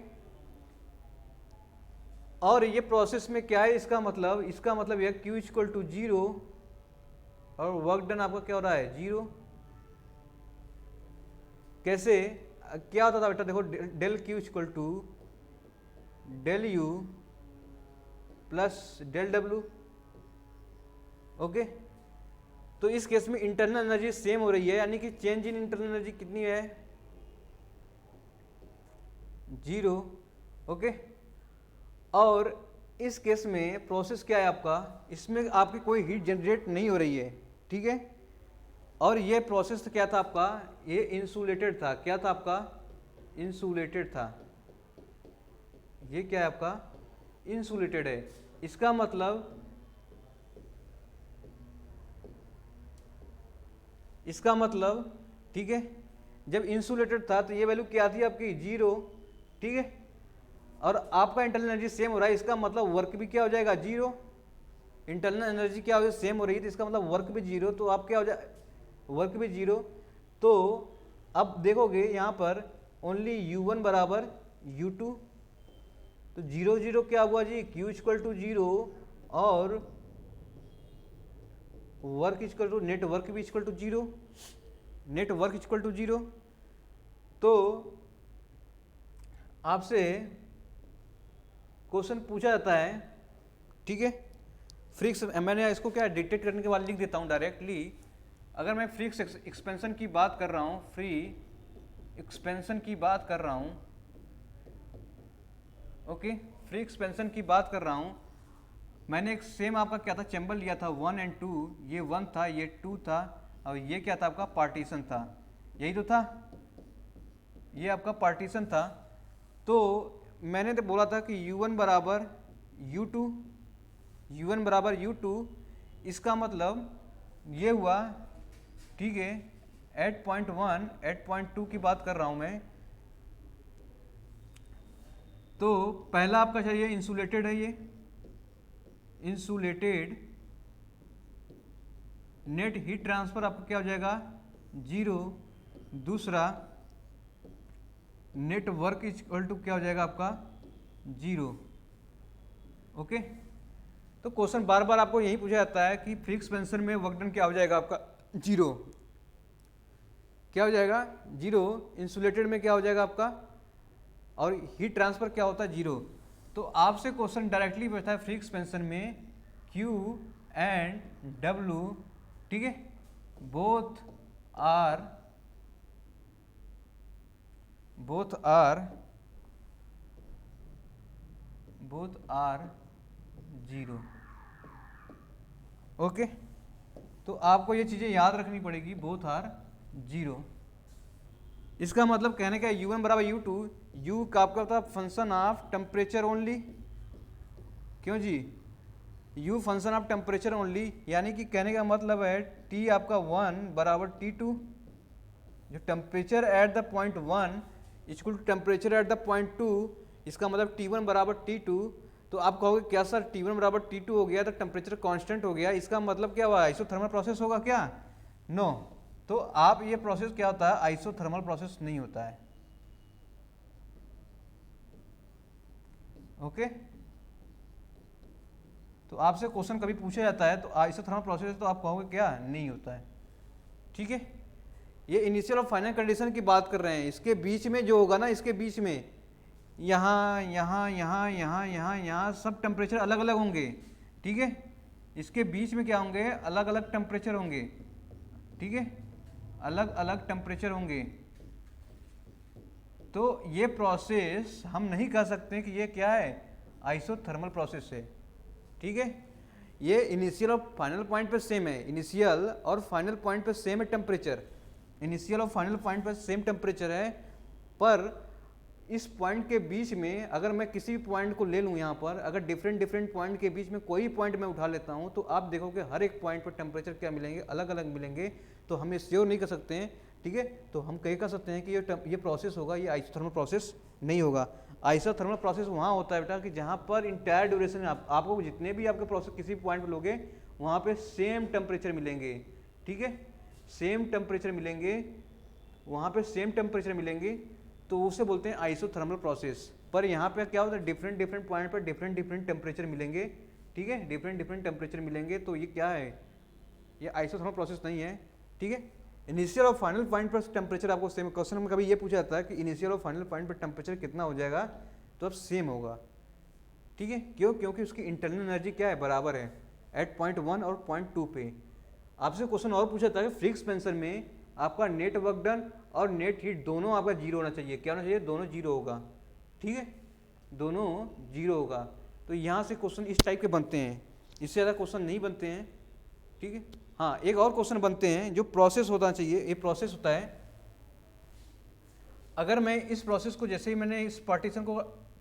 और ये प्रोसेस में क्या है, इसका मतलब यह Q इक्वल टू 0 और वर्क डन आपका क्या हो रहा है, 0। कैसे, क्या होता था बेटा, देखो, del Q equal to del U plus del W, okay. तो इस केस में इंटरनल एनर्जी सेम हो रही है, यानी कि चेंज इन इंटरनल एनर्जी कितनी है, 0, ओके। और इस केस में प्रोसेस क्या है आपका, इसमें आपकी कोई हीट जनरेट नहीं हो रही है, ठीक है। और ये प्रोसेस क्या था आपका, ये इंसुलेटेड था, क्या था आपका, इंसुलेटेड था। ये क्या है आपका, इंसुलेटेड है। इसका मतलब ठीक है, जब इंसुलेटेड था तो ये वैल्यू क्या थी आपकी, 0, ठीक है। और आपका इंटरनल एनर्जी सेम हो रहा है, इसका मतलब वर्क भी क्या हो जाएगा, 0। इंटरनल एनर्जी क्या हो जाए, सेम हो रही है, तो इसका मतलब वर्क भी 0। तो आप क्या हो जाए, वर्क भी 0। तो अब देखोगे यहाँ पर ओनली U1 बराबर U2, तो 0 0 क्या हुआ जी, Q इक्वल टू 0 और work equal to net work भी equal to 0, net work equal to 0। तो आपसे क्वेश्चन पूछा जाता है, ठीक है, फ्रिक्स, मैंने इसको क्या डिक्टेट करने के बाद लिख देता हूँ डायरेक्टली। अगर मैं फ्रिक्स एक्सपेंशन की बात कर रहा हूँ, फ्री एक्सपेंशन की बात कर रहा हूँ, ओके, फ्री एक्सपेंशन की बात कर रहा हूँ, मैंने एक सेम आपका क्या था, चैम्बर लिया था 1 और 2, ये 1 था, ये 2 था, और ये क्या था आपका, पार्टीशन था, यही तो था, ये आपका पार्टीशन था। तो मैंने तो बोला था कि U1 बराबर U2, U1 बराबर U2, इसका मतलब ये हुआ, ठीक है, एट पॉइंट 1 एट पॉइंट 2 की बात कर रहा हूँ मैं। तो पहला आपका चाहिए इंसुलेटेड है, ये इंसुलेटेड, नेट हीट ट्रांसफर आपका क्या हो जाएगा, 0। दूसरा net work is equal to क्या हो जाएगा आपका 0। ओके, तो क्वेश्चन बार बार आपको यही पूछा जाता है कि फ्री एक्सपेंशन में वर्क डन क्या हो जाएगा आपका 0, क्या हो जाएगा 0। इंसुलेटेड में क्या हो जाएगा आपका, और हीट ट्रांसफर क्या होता है 0। तो आपसे क्वेश्चन डायरेक्टली पूछता है फ्री एक्सपेंशन में Q एंड W, ठीक है, बोथ आर 0। ओके, तो आपको ये चीज़ें याद रखनी पड़ेगी, बोथ आर 0। इसका मतलब कहने का U1 बराबर U2, U का आपका होता है फंक्शन ऑफ टेम्परेचर ओनली, क्यों जी, U function of temperature only, यानी कि कहने का मतलब है T आपका 1 बराबर T2, जो temperature at the point 1 equal to temperature at the point 2, इसका मतलब T1 बराबर T2। तो आप कहोगे क्या सर T1 बराबर T2 हो गया तो टेम्परेचर कांस्टेंट हो गया, इसका मतलब क्या हुआ, आइसोथर्मल प्रोसेस होगा क्या, नो। तो आप ये प्रोसेस क्या होता है, आइसोथर्मल प्रोसेस नहीं होता है। ओके, तो आपसे क्वेश्चन कभी पूछा जाता है तो आइसोथर्मल प्रोसेस, तो आप कहोगे क्या, नहीं होता है। ठीक है, ये इनिशियल और फाइनल कंडीशन की बात कर रहे हैं, इसके बीच में जो होगा ना, इसके बीच में यहाँ यहाँ यहाँ यहाँ यहाँ यहाँ सब टेम्परेचर अलग अलग होंगे, ठीक है, इसके बीच में क्या होंगे, अलग अलग टेम्परेचर होंगे, ठीक है, अलग अलग टेम्परेचर होंगे। तो ये प्रोसेस हम नहीं कह सकते कि ये क्या है, आइसोथर्मल प्रोसेस है। ठीक है, ये इनिशियल और फाइनल पॉइंट पे सेम है, इनिशियल और फाइनल पॉइंट पे सेम है टेम्परेचर, इनिशियल और फाइनल पॉइंट पे सेम टेम्परेचर है, पर इस पॉइंट के बीच में अगर मैं किसी भी पॉइंट को ले लूँ, यहाँ पर अगर डिफरेंट पॉइंट के बीच में कोई पॉइंट मैं उठा लेता हूँ, तो आप देखोगे हर एक पॉइंट पर टेम्परेचर क्या मिलेंगे, अलग अलग मिलेंगे। तो हम ये श्योर नहीं कर सकते हैं, ठीक है, तो हम कह सकते हैं कि ये प्रोसेस होगा, ये आइसोथर्मल प्रोसेस नहीं होगा। आइसोथर्मल प्रोसेस वहाँ होता है बेटा कि जहाँ पर इंटायर ड्यूरेशन आपको जितने भी आपके प्रोसेस किसी पॉइंट पर लोगे वहाँ पे सेम टेम्परेचर मिलेंगे, ठीक है, सेम टेम्परेचर मिलेंगे, वहाँ पे सेम टेम्परेचर मिलेंगे, तो उसे बोलते हैं आइसोथर्मल प्रोसेस। पर यहाँ पे क्या होता है, डिफरेंट पॉइंट पर डिफरेंट टेम्परेचर मिलेंगे, ठीक है, डिफरेंट टेम्परेचर मिलेंगे, तो ये क्या है, ये आइसोथर्मल प्रोसेस नहीं है। ठीक है, इनिशियल और फाइनल पॉइंट पर टेम्परेचर आपको सेम, क्वेश्चन में कभी ये पूछा जाता है कि इनिशियल और फाइनल पॉइंट पर टेम्परेचर कितना हो जाएगा, तो अब सेम होगा। ठीक है, क्यों, क्योंकि उसकी इंटरनल एनर्जी क्या है, बराबर है एट पॉइंट 1 और पॉइंट 2 पे। आपसे क्वेश्चन और पूछा जाता है फ्री एक्सपेंशन में आपका नेट वर्क डन और नेट हीट दोनों आपका जीरो होना चाहिए, क्या होना चाहिए, दोनों जीरो होगा। ठीक है, दोनों जीरो होगा। तो यहाँ से क्वेश्चन इस टाइप के बनते हैं, इससे ज़्यादा क्वेश्चन नहीं बनते हैं। ठीक है, हाँ एक और क्वेश्चन बनते हैं जो प्रोसेस होना चाहिए, ये प्रोसेस होता है, अगर मैं इस प्रोसेस को जैसे ही मैंने इस पार्टीशन को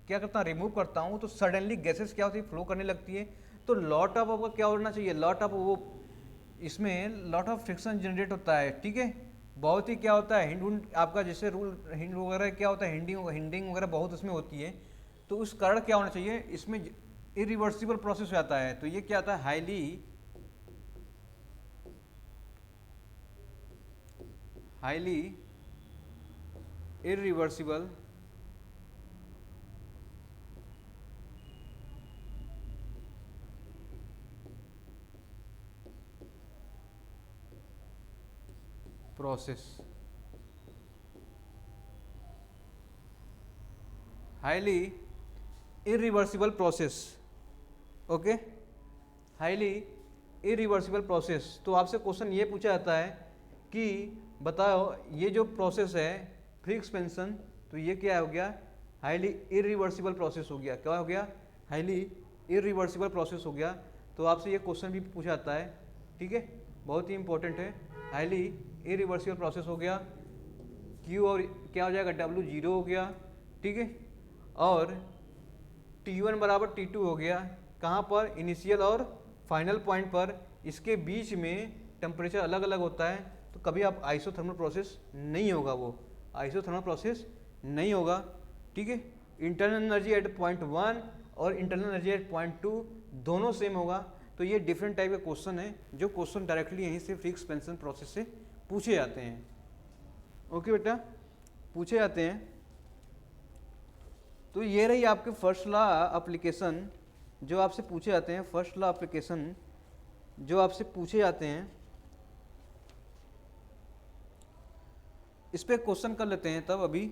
क्या करता हूँ, रिमूव करता हूँ, तो सडनली गैसेस क्या होती है, फ्लो करने लगती है। तो लॉट ऑफ आपका क्या होना चाहिए, लॉट ऑफ वो इसमें लॉट ऑफ फ्रिक्शन जनरेट होता है। ठीक है, बहुत ही क्या होता है, हिंड आपका जैसे रूल हिंड वगैरह क्या होता है, हिंडिंग वगैरह बहुत उसमें होती है। तो उस कारण क्या होना चाहिए, इसमें इरिवर्सिबल प्रोसेस हो जाता है। तो ये क्या आता है, highly irreversible process, highly irreversible process. Okay, highly irreversible process. तो आपसे क्वेश्चन ये पूछा जाता है कि बताओ ये जो प्रोसेस है फ्री एक्सपेंशन, तो ये क्या हो गया, हाईली इरिवर्सिबल प्रोसेस हो गया। क्या हो गया, हाईली इरिवर्सिबल प्रोसेस हो गया। तो आपसे ये क्वेश्चन भी पूछा जाता है, ठीक है, बहुत ही इंपॉर्टेंट है। हाईली इरिवर्सिबल प्रोसेस हो गया, Q और क्या हो जाएगा, W जीरो हो गया। ठीक है, और T1 बराबर T2 हो गया, कहाँ पर, इनिशियल और फाइनल पॉइंट पर। इसके बीच में टेम्परेचर अलग अलग होता है, तो कभी आप आइसोथर्मल प्रोसेस नहीं होगा, वो आइसोथर्मल प्रोसेस नहीं होगा। ठीक है, इंटरनल एनर्जी एट पॉइंट 1 और इंटरनल एनर्जी एट पॉइंट 2 दोनों सेम होगा। तो ये डिफरेंट टाइप के क्वेश्चन है जो क्वेश्चन डायरेक्टली यहीं से फ्री एक्सपेंशन प्रोसेस से पूछे जाते हैं। ओके बेटा, पूछे जाते हैं। तो ये रही आपके फर्स्ट लॉ एप्लीकेशन जो आपसे पूछे जाते हैं, फर्स्ट लॉ एप्लीकेशन जो आपसे पूछे जाते हैं। इस पे क्वेश्चन कर लेते हैं, तब अभी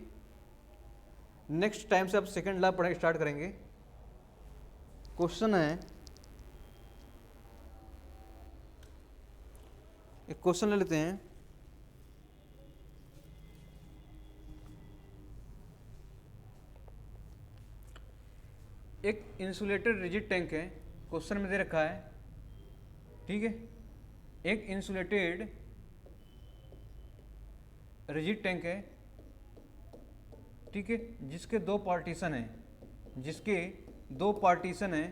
नेक्स्ट टाइम से आप सेकंड लॉ पढ़ाई स्टार्ट करेंगे। क्वेश्चन है, एक क्वेश्चन ले लेते हैं। एक इंसुलेटेड रिजिड टैंक है, क्वेश्चन में दे रखा है, ठीक है। एक इंसुलेटेड रिजिड टैंक है, ठीक है, जिसके दो पार्टीशन हैं, जिसके दो पार्टीशन हैं,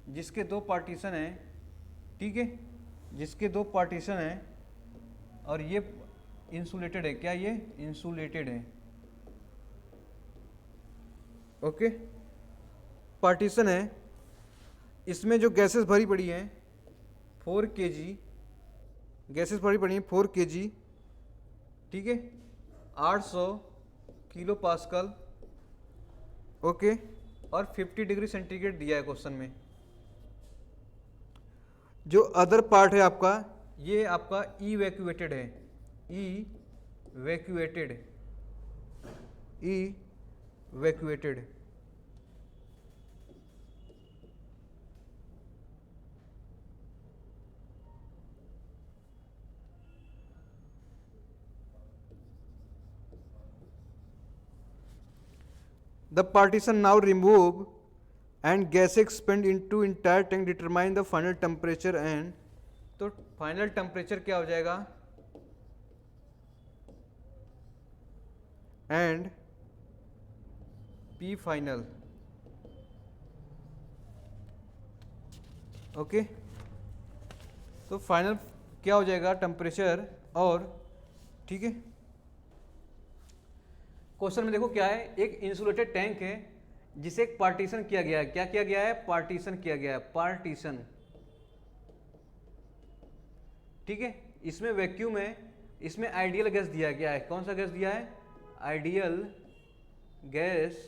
जिसके दो पार्टीशन हैं, ठीक है, जिसके दो पार्टीशन हैं और ये इंसुलेटेड है। क्या ये इंसुलेटेड है? ओके, पार्टीशन है, इसमें जो गैसेस भरी पड़ी हैं 4 kg, गैसेस भरी पड़ी हैं 4 kg, ठीक है, 800 किलो पास्कल, ओके, और 50 डिग्री सेंटीग्रेड दिया है क्वेश्चन में। जो अदर पार्ट है आपका, ये आपका इवैक्यूएटेड है, evacuated, evacuated. The partition now remove and gas expand into entire tank, determine the final temperature and, तो फाइनल टेम्परेचर क्या हो जाएगा? And P final, okay. तो फाइनल क्या हो जाएगा? टेम्परेचर और, ठीक है। क्वेश्चन में देखो क्या है, एक इंसुलेटेड टैंक है जिसे एक पार्टीशन किया गया है। क्या किया गया है? पार्टीशन किया गया है, पार्टीशन, ठीक है। इसमें वैक्यूम है, इसमें आइडियल गैस दिया गया है। कौन सा गैस दिया है? आइडियल गैस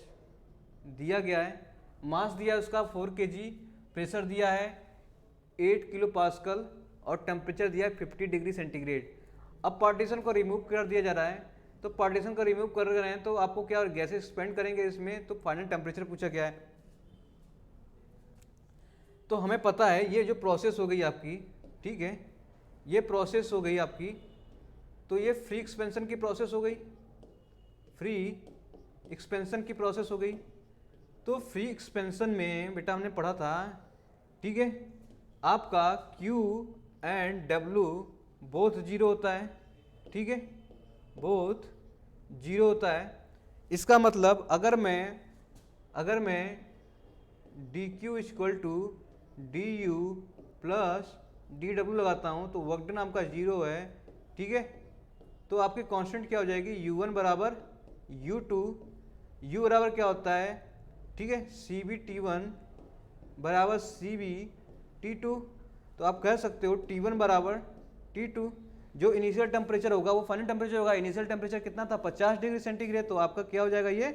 दिया गया है। मास दिया है उसका 4 kg, प्रेशर दिया है 8 किलो पास्कल और टेम्परेचर दिया है 50 डिग्री सेंटीग्रेड। अब पार्टीशन को रिमूव कर दिया जा रहा है, तो पार्टीशन को रिमूव कर रहे हैं तो आपको क्या गैस एक्सपेंड करेंगे इसमें, तो फाइनल टेम्परेचर पूछा गया है। तो हमें पता है ये जो प्रोसेस हो गई आपकी, ठीक है, ये प्रोसेस हो गई आपकी, तो ये फ्री एक्सपेंशन की प्रोसेस हो गई, फ्री एक्सपेंशन की प्रोसेस हो गई। तो फ्री एक्सपेंशन में बेटा हमने पढ़ा था, ठीक है, आपका Q and W both zero होता है, ठीक है, बोथ जीरो होता है। इसका मतलब अगर मैं dq equal to du plus dw लगाता हूँ तो वर्क डन आपका जीरो है, ठीक है। तो आपकी कांस्टेंट क्या हो जाएगी? u1 बराबर u2, u बराबर क्या होता है, ठीक है, cv t1 बराबर cv t2। तो आप कह सकते हो t1 बराबर t2। जो इनिशियल टेम्परेचर होगा वो फाइनल टेम्परेचर होगा। इनिशियल टेम्परेचर कितना था? 50 डिग्री सेंटीग्रेड। तो आपका क्या हो जाएगा? ये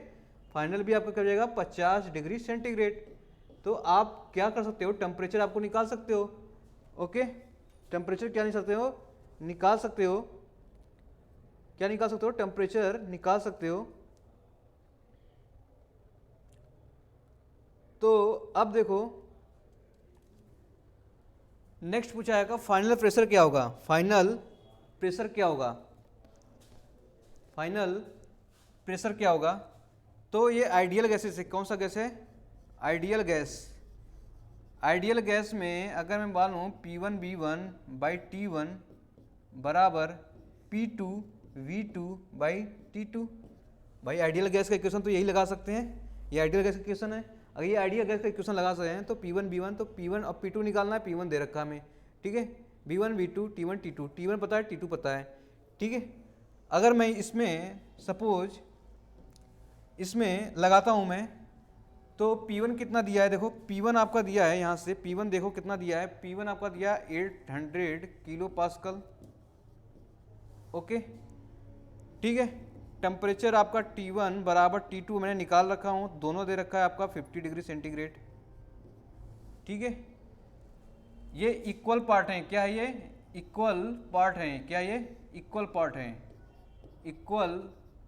फाइनल भी आपका क्या हो जाएगा? 50 डिग्री सेंटीग्रेड। तो आप क्या कर सकते हो? टेम्परेचर आपको निकाल सकते हो, ओके। टेम्परेचर क्या निकाल सकते हो? निकाल सकते हो, क्या निकाल सकते हो? टेम्परेचर निकाल सकते हो। तो अब देखो नेक्स्ट पूछा है फाइनल प्रेशर क्या होगा? फाइनल प्रेशर क्या होगा? फाइनल प्रेशर क्या होगा? तो ये आइडियल गैसेस है। कौन सा गैस है? Ideal gas. आइडियल गैस में अगर मैं मान लूँ P1 V1 बाई T1 बराबर P2 V2 बाई T2। भाई आइडियल गैस का इक्वेशन तो यही लगा सकते हैं, ये आइडियल गैस का इक्वेशन है। अगर ये आइडियल गैस का इक्वेशन लगा सकते हैं तो P1 V1, तो P1 और P2 निकालना है। P1 दे रखा हमें, ठीक है, V1 V2 T1 T2, T1 पता है, T2 पता है, ठीक है। अगर मैं इसमें सपोज इसमें लगाता हूँ मैं, तो P1 कितना दिया है? देखो P1 आपका दिया है, यहाँ से P1 देखो कितना दिया है। P1 आपका दिया 800 किलो पास्कल, ओके, ठीक है। टेम्परेचर आपका T1 बराबर T2 मैंने निकाल रखा हूँ, दोनों दे रखा है आपका 50 डिग्री सेंटीग्रेड, ठीक है। ये इक्वल पार्ट हैं, क्या है ये इक्वल पार्ट हैं, क्या ये इक्वल पार्ट हैं, इक्वल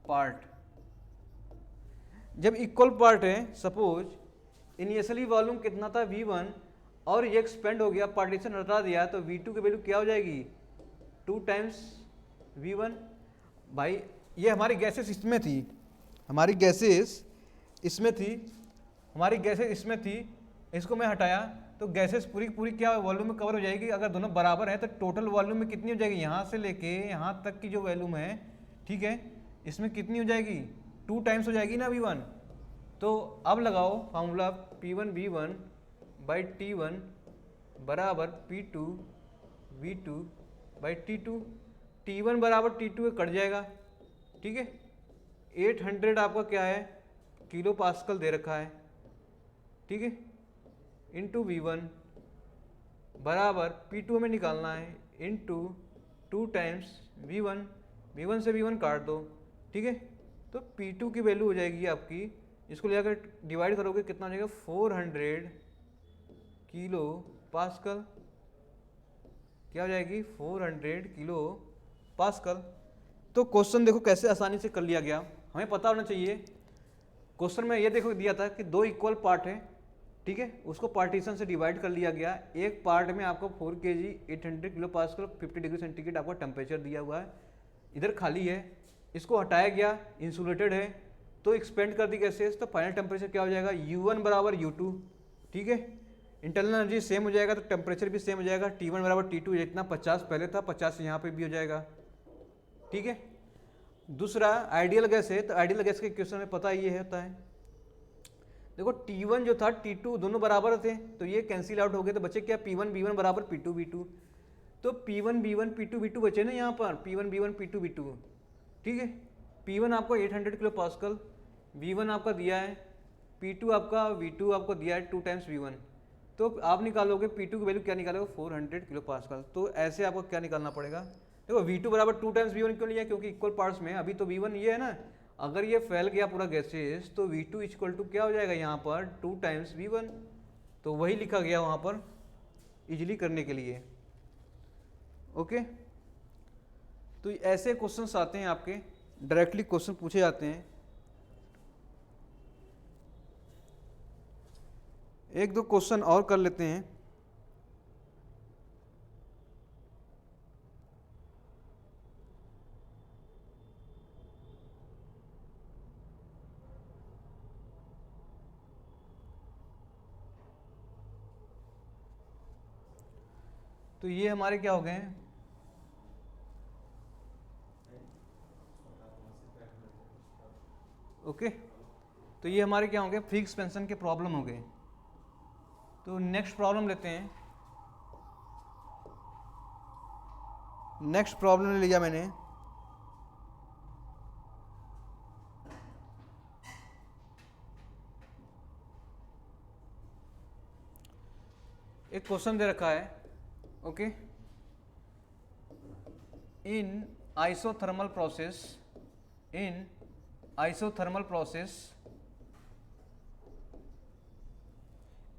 पार्ट। जब इक्वल पार्ट है, सपोज इनिशियली वॉल्यूम कितना था V1 और ये एक्सपेंड हो गया, पार्टीशन हटा दिया, तो V2 की वैल्यू क्या हो जाएगी 2 टाइम्स V1। भाई ये हमारी गैसेस इसमें थी, हमारी गैसेस इसमें थी, हमारी गैसेस इसमें थी, इसको मैं हटाया तो गैसेस पूरी पूरी क्या वॉल्यूम में कवर हो जाएगी। अगर दोनों बराबर है तो टोटल वॉल्यूम में कितनी हो जाएगी, यहाँ से लेके यहाँ तक की जो वॉल्यूम है, ठीक है, इसमें कितनी हो जाएगी 2 टाइम्स हो जाएगी ना V1। तो अब लगाओ formula P1 V1 by T1 बराबर P2 V2 by T2। T1 बराबर T2 कट जाएगा, ठीक है। 800 आपका क्या है किलो पास्कल दे रखा है, ठीक है, इंटू V1 बराबर P2 में निकालना है इंटू 2 टाइम्स V1, V1 से V1 काट दो, ठीक है। तो P2 की वैल्यू हो जाएगी आपकी, इसको ले जाकर डिवाइड करोगे कितना हो जाएगा 400 किलो पास्कल, क्या हो जाएगी 400 किलो पास्कल। तो क्वेश्चन देखो कैसे आसानी से कर लिया गया, हमें पता होना चाहिए। क्वेश्चन में ये देखो दिया था कि 2 इक्वल पार्ट है, ठीक है, उसको पार्टीशन से डिवाइड कर लिया गया। एक पार्ट में आपको 4 kg 800 kilo pascal 50 degree centigrade आपका टेम्परेचर दिया हुआ है, इधर खाली है, इसको हटाया गया, इंसुलेटेड है, तो एक्सपेंड कर दी गैसेस, तो फाइनल टेम्परेचर क्या हो जाएगा U1 बराबर U2, ठीक है। इंटरनल एनर्जी सेम हो जाएगा तो टेम्परेचर भी सेम हो जाएगा, T1 बराबर T2, जितना 50 पहले था 50 यहाँ पे भी हो जाएगा, ठीक है। दूसरा आइडियल गैस है, तो आइडियल गैस के क्वेश्चन में पता ये होता है, देखो T1 जो था T2 दोनों बराबर थे, तो ये कैंसिल आउट हो गए, तो बचे क्या P1 B1 बराबर P2 B2। तो P1 B1 P2 B2 बचे ना यहाँ पर, P1 B1 P2 B2, ठीक है। P1 आपको 800 किलो पास्कल, V1 आपका दिया है, P2 आपका V2 आपको दिया है 2 टाइम्स V1। तो आप निकालोगे P2 की वैल्यू क्या निकालोगे 400 किलो पास्कल। तो ऐसे आपको क्या निकालना पड़ेगा, देखो V2 बराबर 2 टाइम्स V1 क्यों लिया, क्योंकि इक्वल पार्ट्स में अभी तो V1 ये है ना, अगर ये फैल गया पूरा गैसेस तो V2 इक्वल टू क्या हो जाएगा यहाँ पर 2 टाइम्स V1। तो वही लिखा गया वहाँ पर इजीली करने के लिए, ओके। तो ऐसे क्वेश्चंस आते हैं आपके, डायरेक्टली क्वेश्चन पूछे जाते हैं। एक दो क्वेश्चन और कर लेते हैं। तो ये हमारे क्या हो गए हैं, ओके। तो ये हमारे क्या होंगे फ्री एक्सपेंशन के प्रॉब्लम हो गए। तो नेक्स्ट प्रॉब्लम लेते हैं। नेक्स्ट प्रॉब्लम ले लिया मैंने, एक क्वेश्चन दे रखा है, okay. In isothermal process, in isothermal process,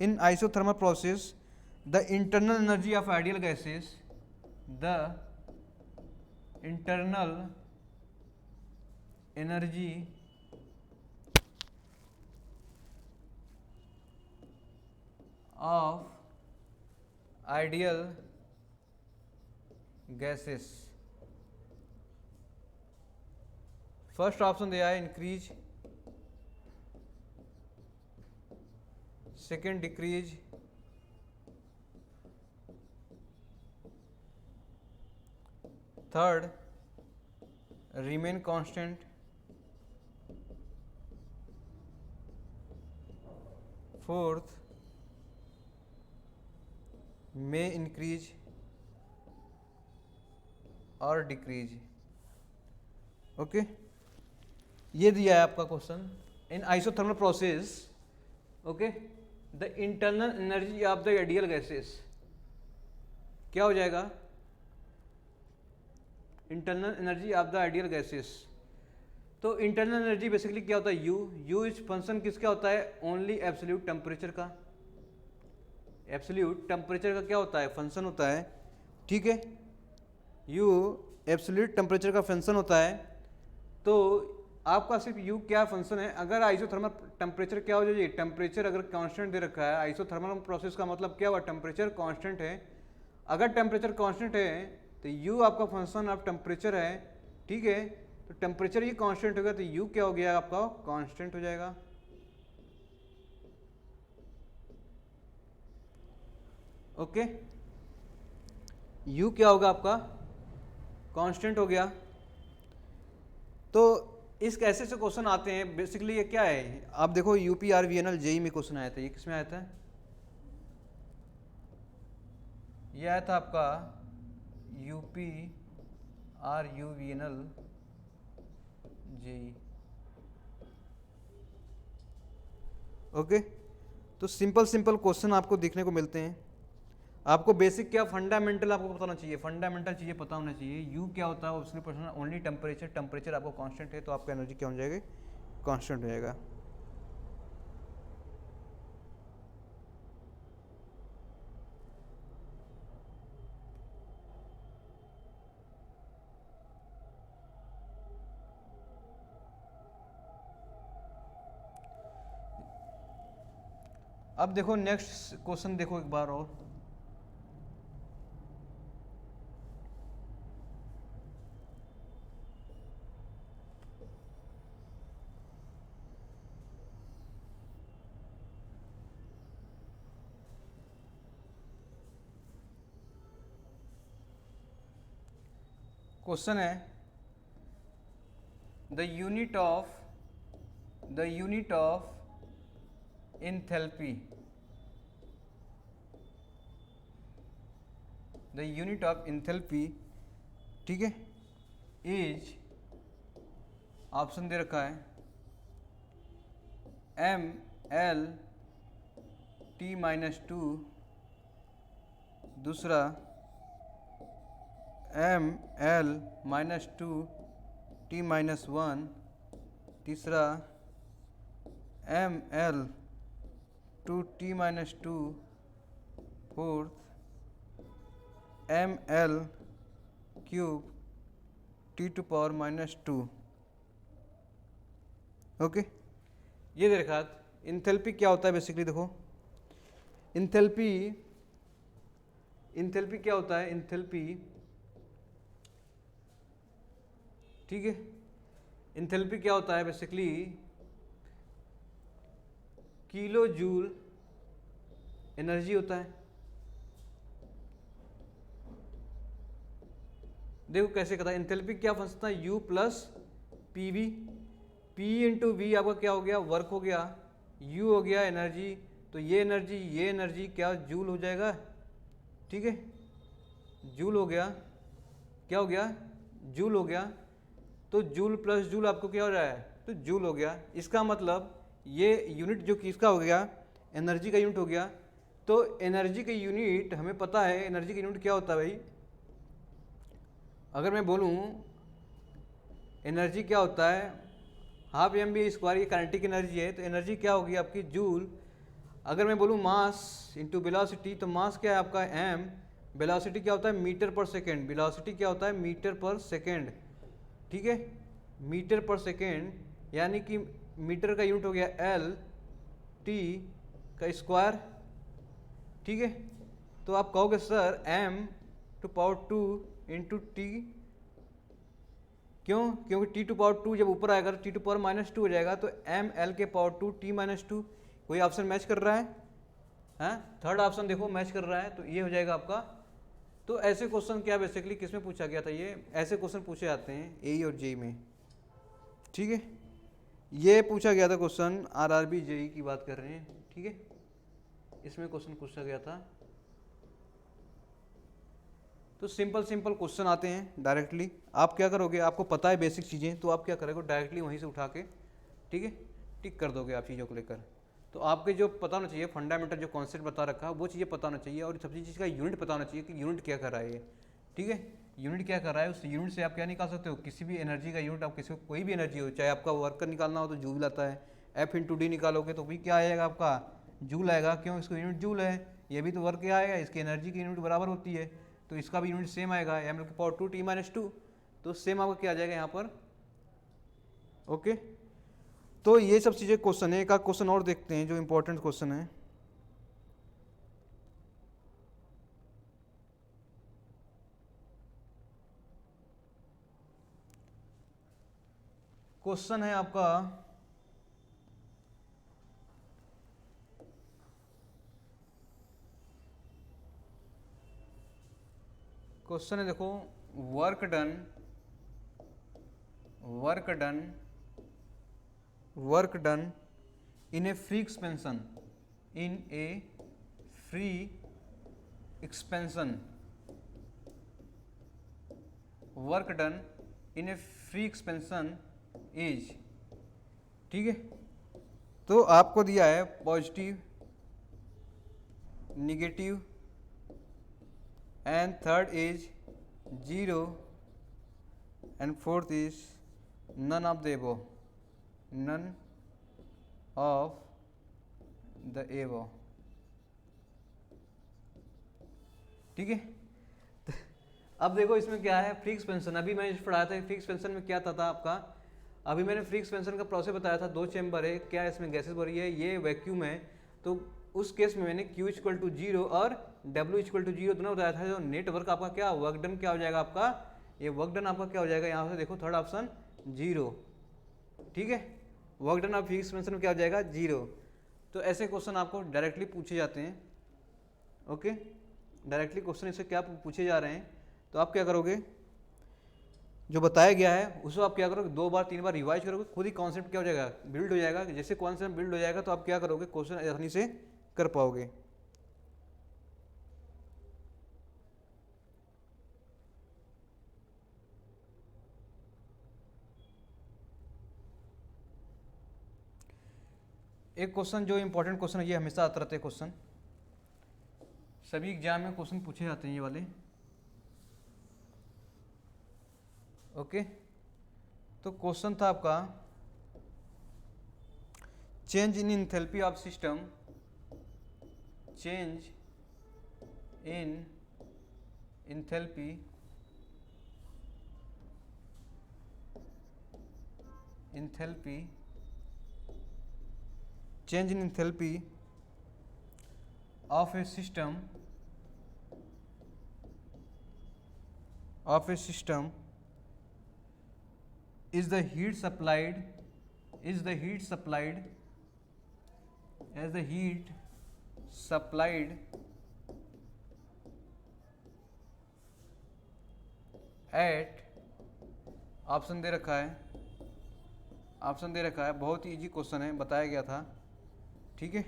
in isothermal process the internal energy of ideal gases, the internal energy of ideal gases, first option दिया है increase, second decrease, third remain constant, fourth may increase और decrease, okay. ये दिया है आपका question, in isothermal process, okay, the internal energy of the ideal gases क्या हो जाएगा, internal energy of the ideal gases. तो इंटरनल एनर्जी बेसिकली क्या होता है, यू इज फंक्शन किसका होता है, ओनली एब्सोल्यूट टेम्परेचर का। एब्सोल्यूट टेम्परेचर का क्या होता है, फंक्शन होता है, ठीक है। यू एब्सोल्यूट टेम्परेचर का फंक्शन होता है। तो आपका सिर्फ यू क्या फंक्शन है, अगर आइसोथर्मल टेम्परेचर क्या हो जाए, टेम्परेचर अगर कांस्टेंट दे रखा है, आइसोथर्मल प्रोसेस का मतलब क्या हुआ, टेम्परेचर कांस्टेंट है। अगर टेम्परेचर कांस्टेंट है तो यू आपका फंक्शन ऑफ टेम्परेचर है, ठीक है। तो टेम्परेचर ही कांस्टेंट होगा तो यू क्या हो गया आपका, कांस्टेंट हो जाएगा। ओके, यू क्या होगा आपका, कांस्टेंट हो गया। तो इस कैसे से क्वेश्चन आते हैं, बेसिकली ये क्या है, आप देखो UPRVNL जेई में क्वेश्चन आया था, ये किसमें आया था, ये आया था आपका UPRUVNL जेई। ओके, तो सिंपल क्वेश्चन आपको देखने को मिलते हैं। आपको बेसिक क्या फंडामेंटल आपको पता होना चाहिए, फंडामेंटल चीज़ें पता होना चाहिए। यू क्या होता है, उसने पूछना ओनली टेम्परेचर, टेम्परेचर आपको कांस्टेंट है तो आपका एनर्जी क्या हो जाएगा, कांस्टेंट हो जाएगा। अब देखो नेक्स्ट क्वेश्चन देखो एक बार और, क्वेश्चन है the unit of enthalpy, the unit of enthalpy, ठीक है, इज, ऑप्शन दे रखा है mL/T-2, दूसरा mL-2T-1, तीसरा mL/2T-2, फोर्थ mL3T⁻²। ओके, ये दे रखा। इंथैल्पी क्या होता है बेसिकली, देखो इंथैल्पी क्या होता है, इंथैल्पी, ठीक है। इंथैल्पी क्या होता है बेसिकली, किलो जूल एनर्जी होता है। देखो कैसे कहता है, एंथैल्पी क्या फंक्शन था, U plus PV, P into V आपका क्या हो गया, वर्क हो गया, U हो गया एनर्जी, तो ये एनर्जी क्या जूल हो जाएगा, ठीक है, जूल हो गया, क्या हो गया, जूल हो गया। तो जूल प्लस जूल आपको क्या हो रहा है, तो जूल हो गया। इसका मतलब ये यूनिट जो किसका हो गया, एनर्जी का यूनिट हो गया। तो एनर्जी का यूनिट हमें पता है, एनर्जी का यूनिट क्या होता है भाई, अगर मैं बोलूँ एनर्जी क्या होता है, हाफ mv² ये काइनेटिक एनर्जी है, तो एनर्जी क्या होगी आपकी, जूल। अगर मैं बोलूँ मास इंटू वेलोसिटी, तो मास क्या है आपका m, वेलोसिटी क्या होता है मीटर पर सेकेंड, वेलोसिटी क्या होता है मीटर पर सेकेंड, ठीक है, मीटर पर सेकेंड, यानी कि मीटर का यूनिट हो गया L/T², ठीक है। तो आप कहोगे सर m⁻2 इंटू टी, क्यों, क्योंकि T⁻2 जब ऊपर आएगा तो T⁻2 हो जाएगा, तो mL/2 T-2, कोई ऑप्शन मैच कर रहा है, हाँ थर्ड ऑप्शन देखो मैच कर रहा है, तो ये हो जाएगा आपका। तो ऐसे क्वेश्चन क्या बेसिकली किस में पूछा गया था, ये ऐसे क्वेश्चन पूछे जाते हैं AE और JEE में, ठीक है। ये पूछा गया था क्वेश्चन RRB JEE की बात कर रहे हैं, ठीक है, इसमें क्वेश्चन पूछा गया था। तो सिंपल क्वेश्चन आते हैं डायरेक्टली, आप क्या करोगे, आपको पता है बेसिक चीज़ें, तो आप क्या करोगे डायरेक्टली वहीं से उठा के, ठीक है, टिक कर दोगे आप चीज़ों को लेकर। तो आपके जो पता होना चाहिए फंडामेंटल जो कॉन्सेप्ट बता रखा है वो चीज़ें पता होना चाहिए, और सबसे चीज़ का यूनिट पता होना चाहिए कि यूनिट क्या कर रहा है ये, ठीक है। यूनिट क्या कर रहा है, उस यूनिट से आप क्या निकाल सकते हो, किसी भी एनर्जी का यूनिट, आप किसी कोई भी एनर्जी हो, चाहे आपका वर्क निकालना हो तो जूल आता है, एफ इंटू डी निकालोगे तो भी क्या आएगा आपका जूल आएगा, क्यों, इसका यूनिट जूल है, ये भी तो वर्क क्या आएगा, इसकी एनर्जी की यूनिट बराबर होती है, तो इसका भी यूनिट सेम आएगा, एम एल की पावर 2 टी माइनस 2, तो सेम आपका क्या आ जाएगा यहाँ पर। ओके, तो ये सब चीज़ें क्वेश्चन है। एक आध क्वेश्चन और देखते हैं जो इंपॉर्टेंट क्वेश्चन है। क्वेश्चन है आपका, क्वेश्चन है देखो, work done in a free expansion, work done in a free expansion is, ठीक है, तो आपको दिया है positive, negative, and third is 0 and fourth is none of the above, none of the above, ठीक है। अब देखो इसमें क्या है, फ्री एक्सपेंशन, अभी मैंने पढ़ाया था फ्री एक्सपेंशन में क्या था आपका, अभी मैंने फ्री एक्सपेंशन का प्रोसेस बताया था, 2 चैम्बर है, क्या इसमें गैसेस भरी है, ये वैक्यूम है, तो उस केस में मैंने Q इक्वल टू 0 और W इक्वल टू 0 दोनों बताया था। जो नेटवर्क आपका क्या वर्क डन क्या हो जाएगा आपका, ये वर्क डन आपका क्या हो जाएगा, यहाँ से देखो थर्ड ऑप्शन 0, ठीक है, work done of free expansion में क्या हो जाएगा 0। तो ऐसे क्वेश्चन आपको डायरेक्टली पूछे जाते हैं। ओके, डायरेक्टली क्वेश्चन इससे क्या पूछे जा रहे हैं, तो आप क्या करोगे, जो बताया गया है उसको आप क्या करोगे, 2 बार 3 बार रिवाइज करोगे, खुद ही कॉन्सेप्ट क्या हो जाएगा, बिल्ड हो जाएगा। जैसे कॉन्सेप्ट बिल्ड हो जाएगा तो आप क्या करोगे, क्वेश्चन आसानी से कर पाओगे। एक क्वेश्चन जो इंपॉर्टेंट क्वेश्चन है, ये हमेशा आते रहते हैं क्वेश्चन, सभी एग्जाम में क्वेश्चन पूछे जाते हैं ये वाले। ओके, तो क्वेश्चन था आपका, change in enthalpy of system, change in enthalpy change in enthalpy of a system is the heat supplied at, option दे रखा है, बहुत ही इजी क्वेश्चन है, बताया गया था, ठीक है।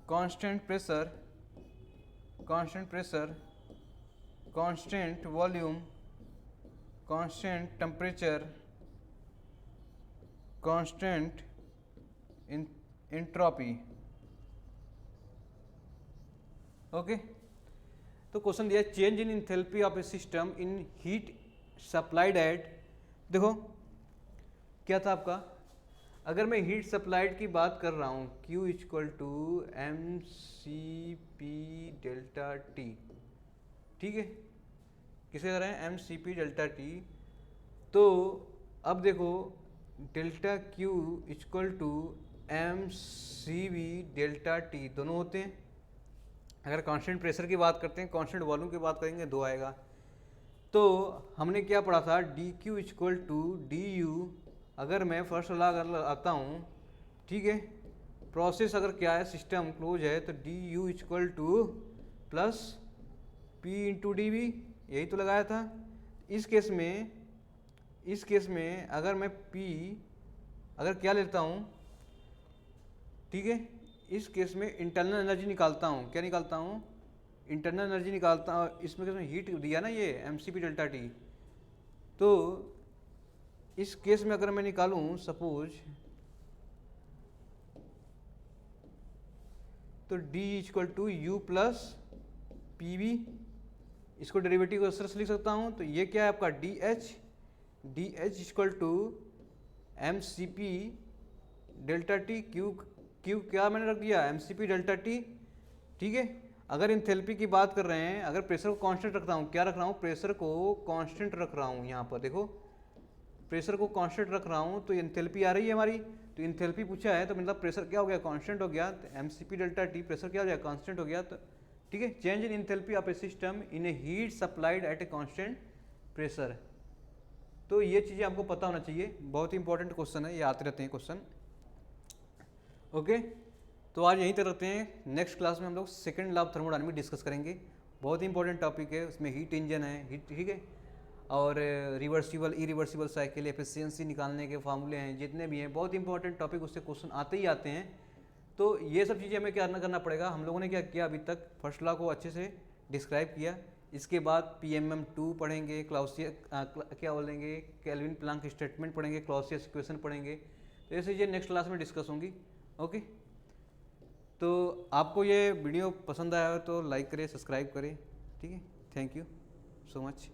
Constant pressure, constant volume, constant temperature, constant entropy. Okay, तो क्वेश्चन दिया change in enthalpy of a system in heat supplied eight, देखो क्या था आपका, अगर मैं हीट सप्लाइड की बात कर रहा हूँ, Q equal to mCp delta T, ठीक है, किसे कर रहे हैं mCp डेल्टा T, तो अब देखो delta Q equal to mCv delta T दोनों होते हैं। अगर कांस्टेंट प्रेशर की बात करते हैं, कांस्टेंट वॉल्यूम की बात करेंगे, 2 आएगा। तो हमने क्या पढ़ा था, dQ इक्वल टू du, अगर मैं फर्स्ट लॉ अगर आता हूँ, ठीक है, प्रोसेस अगर क्या है, सिस्टम क्लोज है, तो du equal to plus P into D V, यही तो लगाया था। इस केस में अगर मैं P अगर क्या लेता हूँ, ठीक है, इस केस में इंटरनल एनर्जी निकालता हूँ, क्या निकालता हूँ, इंटरनल एनर्जी निकालता हूँ। इसमें हीट दिया ना ये mCp डेल्टा T, तो इस केस में अगर मैं निकालूं सपोज, तो D equal to U plus P V, इसको डेरिवेटिव को इस तरह से लिख सकता हूँ, तो ये क्या है आपका D H equal to M C P delta T, Q क्या मैंने रख दिया, M C P delta T, ठीक है। अगर इंथैल्पी की बात कर रहे हैं, अगर प्रेशर को कांस्टेंट रख रहा हूँ, क्या रख रहा हूँ, प्रेशर को कांस्टेंट रख रहा हूँ, यहाँ पर देखो प्रेशर को कांस्टेंट रख रहा हूँ, तो इंथैल्पी आ रही है हमारी, तो इंथैल्पी पूछा है तो मतलब प्रेशर क्या हो गया, कांस्टेंट हो गया, तो M C P delta T pressure क्या हो गया, कांस्टेंट हो गया, तो ठीक है। Change in enthalpy of a system in a heat supplied at a constant pressure. तो ये चीज़ें आपको पता होना चाहिए, बहुत ही इंपॉर्टेंट क्वेश्चन है, ये आते रहते हैं क्वेश्चन। ओके, तो आज यहीं तक रखते हैं। नेक्स्ट क्लास में हम लोग second law of thermodynamics discuss करेंगे, बहुत ही इंपॉर्टेंट टॉपिक है, उसमें हीट इंजन है, हीट, ठीक है, और रिवर्सिबल इरिवर्सिबल साइकिल, एफिशिएंसी निकालने के फार्मूले हैं, जितने भी हैं बहुत इंपॉर्टेंट टॉपिक, उससे क्वेश्चन आते ही आते हैं। तो ये सब चीज़ें हमें क्या करना पड़ेगा। हम लोगों ने क्या किया अभी तक, फर्स्ट लॉ को अच्छे से डिस्क्राइब किया, इसके बाद PMM2 पढ़ेंगे, क्लाउसियस क्या बोलेंगे, केल्विन प्लांक स्टेटमेंट पढ़ेंगे, क्लाउसियस इक्वेशन पढ़ेंगे, तो ये चीज़ें नेक्स्ट क्लास में डिस्कस होंगी। ओके, तो आपको ये वीडियो पसंद आया हो तो लाइक करें, सब्सक्राइब करें, ठीक है। Thank you so much.